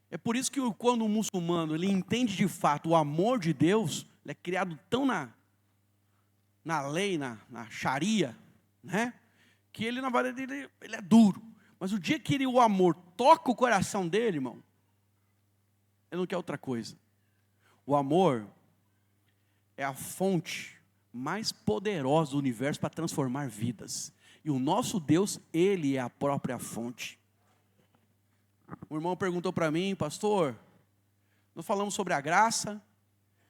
É por isso que quando um muçulmano ele entende de fato o amor de Deus, ele é criado tão na lei, na Sharia, né? Que ele na verdade ele é duro. Mas o dia que o amor toca o coração dele, irmão, ele não quer outra coisa. O amor é a fonte mais poderosa do universo para transformar vidas. E o nosso Deus, Ele é a própria fonte. O irmão perguntou para mim: pastor, nós falamos sobre a graça,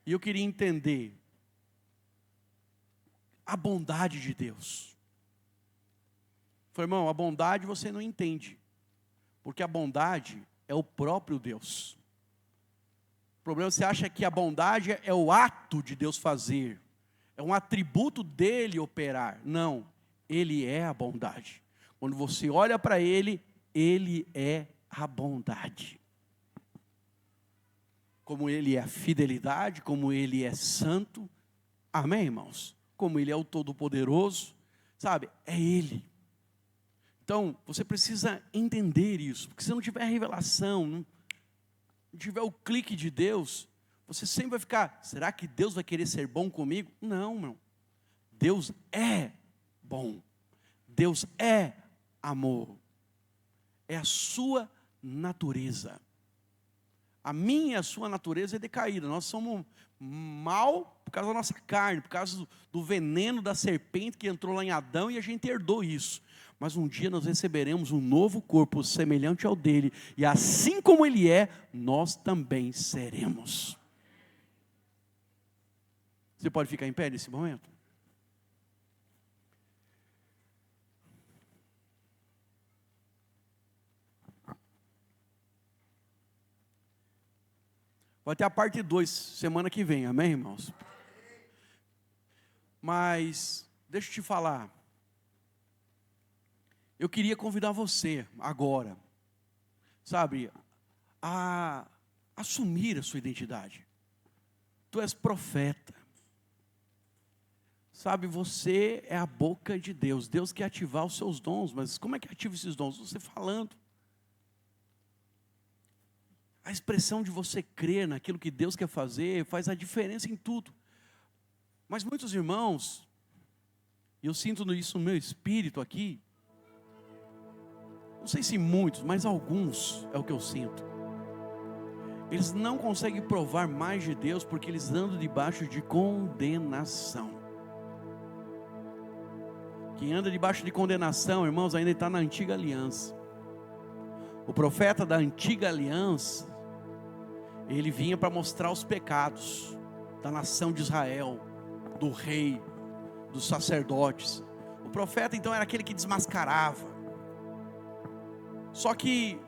e eu queria entender a bondade de Deus. Eu falei: irmão, a bondade você não entende, porque a bondade é o próprio Deus. O problema é que você acha que a bondade é o ato de Deus fazer, é um atributo dele operar. Não, ele é a bondade. Quando você olha para ele, ele é a bondade. Como ele é a fidelidade, como ele é santo. Amém, irmãos? Como ele é o Todo-Poderoso, sabe? É ele. Então, você precisa entender isso, porque se não tiver revelação, não tiver o clique de Deus, você sempre vai ficar: será que Deus vai querer ser bom comigo? Não, irmão. Deus é bom. Deus é amor. É a sua natureza. A minha e a sua natureza é decaída. Nós somos mal por causa da nossa carne, por causa do veneno da serpente que entrou lá em Adão, e a gente herdou isso. Mas um dia nós receberemos um novo corpo semelhante ao dele, e assim como ele é, nós também seremos. Você pode ficar em pé nesse momento? Vai ter a parte 2 semana que vem, amém, irmãos? Mas, deixa eu te falar. Eu queria convidar você agora, sabe, a assumir a sua identidade. Tu és profeta. Sabe, você é a boca de Deus. Deus quer ativar os seus dons, mas como é que ativa esses dons? Você falando. A expressão de você crer naquilo que Deus quer fazer faz a diferença em tudo. Mas muitos irmãos, e eu sinto isso no meu espírito aqui, não sei se muitos, mas alguns é o que eu sinto, eles não conseguem provar mais de Deus porque eles andam debaixo de condenação. Quem anda debaixo de condenação, irmãos, ainda está na antiga aliança. O profeta da antiga aliança, ele vinha para mostrar os pecados da nação de Israel, do rei, dos sacerdotes. O profeta então era aquele que desmascarava. Só que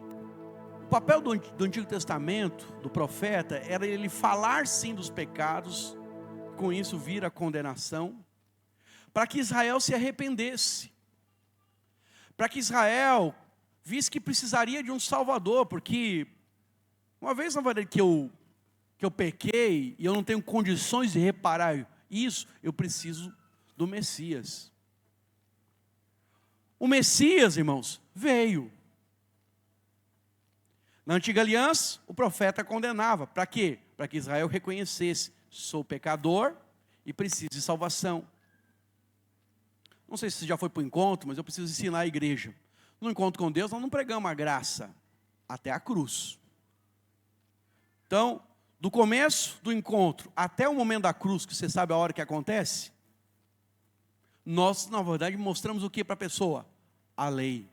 o papel do Antigo Testamento, do profeta, era ele falar sim dos pecados, com isso vir a condenação, para que Israel se arrependesse, para que Israel visse que precisaria de um Salvador, porque uma vez na verdade que eu pequei, e eu não tenho condições de reparar isso, eu preciso do Messias. O Messias, irmãos, veio. Na antiga aliança, o profeta condenava. Para quê? Para que Israel reconhecesse: sou pecador e preciso de salvação. Não sei se você já foi para o encontro, mas eu preciso ensinar a igreja. No encontro com Deus, nós não pregamos a graça, até a cruz. Então, do começo do encontro até o momento da cruz, que você sabe a hora que acontece, nós, na verdade, mostramos o que para a pessoa? A lei.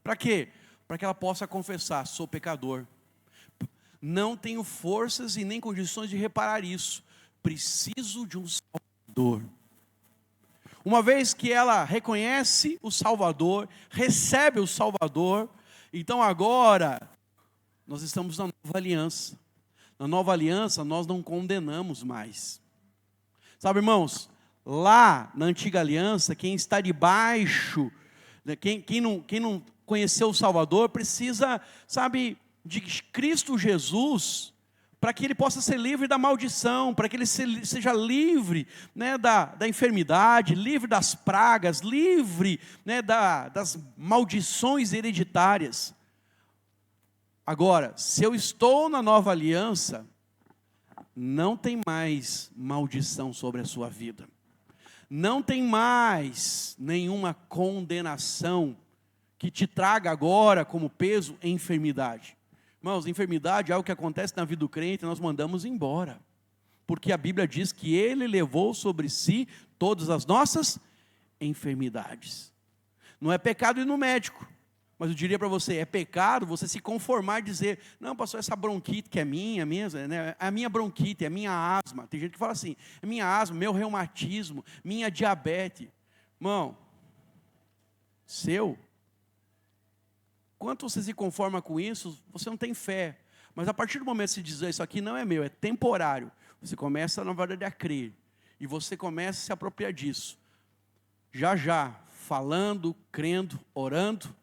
Para quê? Para que ela possa confessar: sou pecador, não tenho forças e nem condições de reparar isso, preciso de um Salvador. Uma vez que ela reconhece o Salvador, recebe o Salvador, então agora nós estamos na nova aliança. Na nova aliança nós não condenamos mais. Sabe, irmãos, lá na antiga aliança, quem está debaixo, quem não conheceu o Salvador, precisa, sabe, de Cristo Jesus, para que ele possa ser livre da maldição, para que ele seja livre, né, da enfermidade, livre das pragas, livre, né, das maldições hereditárias. Agora, se eu estou na nova aliança, não tem mais maldição sobre a sua vida. Não tem mais nenhuma condenação que te traga agora como peso enfermidade. Irmãos, enfermidade é algo que acontece na vida do crente e nós mandamos embora. Porque a Bíblia diz que Ele levou sobre si todas as nossas enfermidades. Não é pecado ir no médico, mas eu diria para você, é pecado você se conformar e dizer: não, pastor, essa bronquite que é minha mesmo, né? A minha bronquite, é minha asma. Tem gente que fala assim: é minha asma, meu reumatismo, minha diabetes. Irmão, quanto você se conforma com isso, você não tem fé. Mas a partir do momento que você diz: isso aqui não é meu, é temporário, você começa na verdade a crer, e você começa a se apropriar disso. Já, falando, crendo, orando,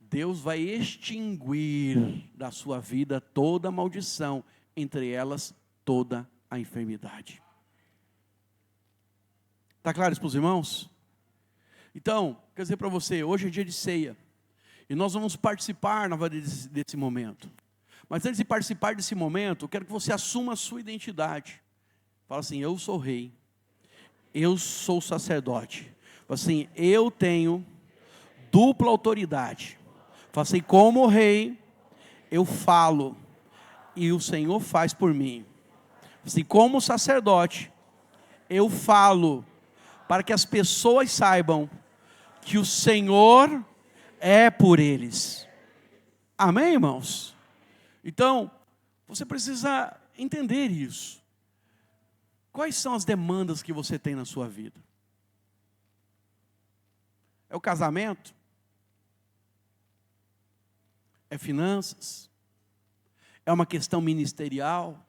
Deus vai extinguir da sua vida toda a maldição, entre elas toda a enfermidade. Está claro isso para os irmãos? Então, quer dizer para você, hoje é dia de ceia. E nós vamos participar, na verdade, desse momento. Mas antes de participar desse momento, eu quero que você assuma a sua identidade. Fala assim: eu sou rei. Eu sou sacerdote. Fala assim: eu tenho dupla autoridade. Fala assim: como rei, eu falo. E o Senhor faz por mim. Fala assim: como sacerdote, eu falo. Para que as pessoas saibam que o Senhor é por eles. Amém, irmãos? Então, você precisa entender isso. Quais são as demandas que você tem na sua vida? É o casamento? É finanças? É uma questão ministerial?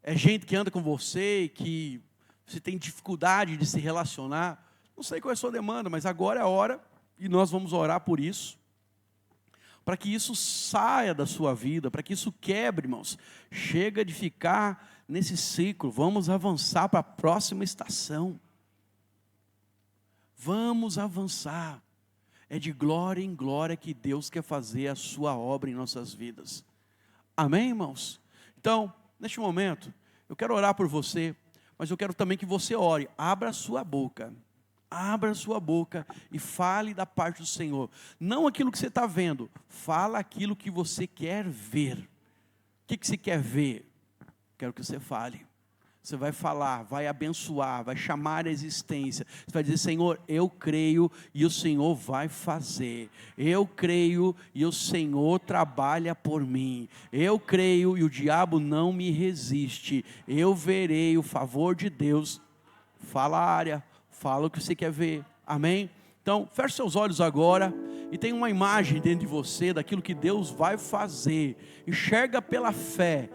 É gente que anda com você e que você tem dificuldade de se relacionar? Não sei qual é a sua demanda, mas agora é a hora, e nós vamos orar por isso, para que isso saia da sua vida, para que isso quebre, irmãos. Chega de ficar nesse ciclo, vamos avançar para a próxima estação. Vamos avançar. É de glória em glória que Deus quer fazer a sua obra em nossas vidas. Amém, irmãos? Então, neste momento, eu quero orar por você, mas eu quero também que você ore. Abra a sua boca. Abra a sua boca e fale da parte do Senhor. Não aquilo que você está vendo, fala aquilo que você quer ver. O que você quer ver? Quero que você fale. Você vai falar, vai abençoar, vai chamar a existência. Você vai dizer: Senhor, eu creio e o Senhor vai fazer. Eu creio e o Senhor trabalha por mim. Eu creio e o diabo não me resiste. Eu verei o favor de Deus. Fala a área, fala o que você quer ver. Amém? Então, feche seus olhos agora e tem uma imagem dentro de você daquilo que Deus vai fazer. Enxerga pela fé.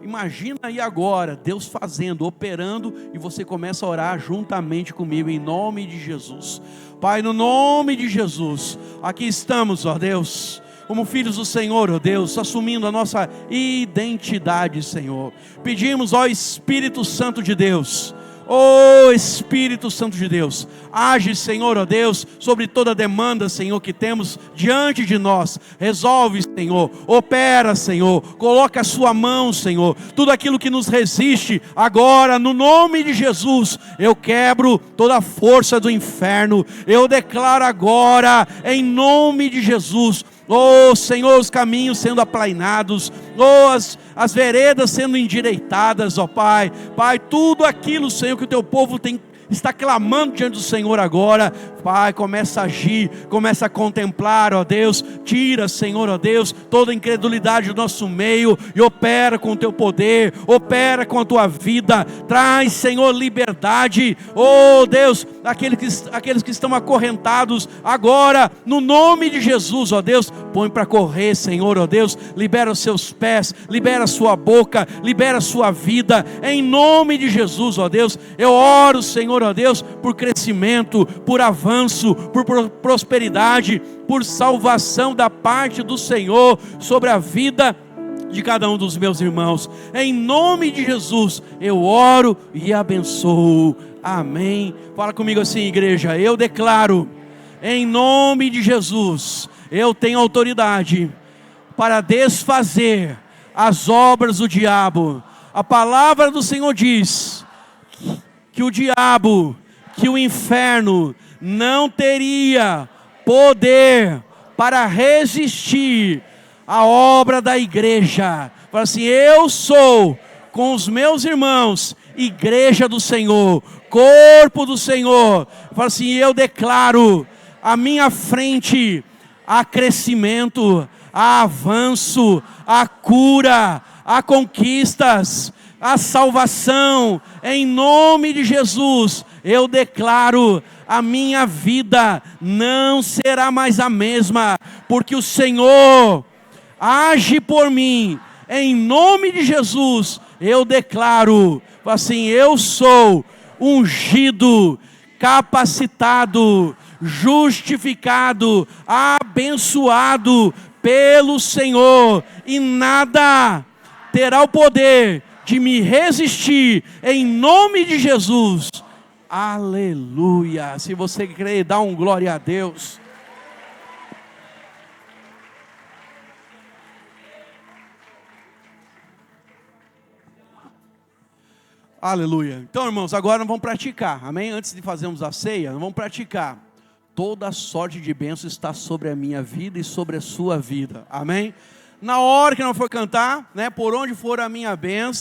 Imagina aí agora, Deus fazendo, operando, e você começa a orar juntamente comigo, em nome de Jesus. Pai, no nome de Jesus, aqui estamos, ó Deus, como filhos do Senhor, ó Deus, assumindo a nossa identidade, Senhor. Pedimos, ó Espírito Santo de Deus, ó Espírito Santo de Deus, age, Senhor, ó Deus, sobre toda demanda, Senhor, que temos diante de nós. Resolve, Senhor, opera, Senhor, coloca a sua mão, Senhor, tudo aquilo que nos resiste, agora, no nome de Jesus, eu quebro toda a força do inferno. Eu declaro agora, em nome de Jesus, oh Senhor, os caminhos sendo aplainados, oh as veredas sendo endireitadas, ó Pai. Pai, tudo aquilo, Senhor, que o teu povo está clamando diante do Senhor agora, Pai, começa a agir, começa a contemplar, ó Deus. Tira, Senhor, ó Deus, toda a incredulidade do nosso meio e opera com o teu poder, opera com a tua vida. Traz, Senhor, liberdade, ó Deus, aqueles que estão acorrentados agora, no nome de Jesus, ó Deus, põe para correr, Senhor, ó Deus, libera os seus pés, libera a sua boca, libera a sua vida, em nome de Jesus, ó Deus. Eu oro, Senhor, ó Deus, por crescimento, por avanço, por prosperidade, por salvação da parte do Senhor sobre a vida de cada um dos meus irmãos. Em nome de Jesus, eu oro e abençoo. Amém. Fala comigo assim, igreja: eu declaro, em nome de Jesus, eu tenho autoridade para desfazer as obras do diabo. A palavra do Senhor diz que o diabo, que o inferno não teria poder para resistir à obra da igreja. Fala assim: eu sou, com os meus irmãos, igreja do Senhor, corpo do Senhor. Fala assim: eu declaro à minha frente há crescimento, há avanço, há cura, há conquistas, há salvação. Em nome de Jesus, eu declaro: a minha vida não será mais a mesma, porque o Senhor age por mim. Em nome de Jesus, eu declaro assim: eu sou ungido, capacitado, justificado, abençoado pelo Senhor, e nada terá o poder de me resistir, em nome de Jesus. Aleluia. Se você crê, dá um glória a Deus. Aleluia. Então, irmãos, agora nós vamos praticar, amém? Antes de fazermos a ceia, nós vamos praticar. Toda sorte de bênção está sobre a minha vida e sobre a sua vida, amém? Na hora que nós for cantar, né, por onde for a minha bênção,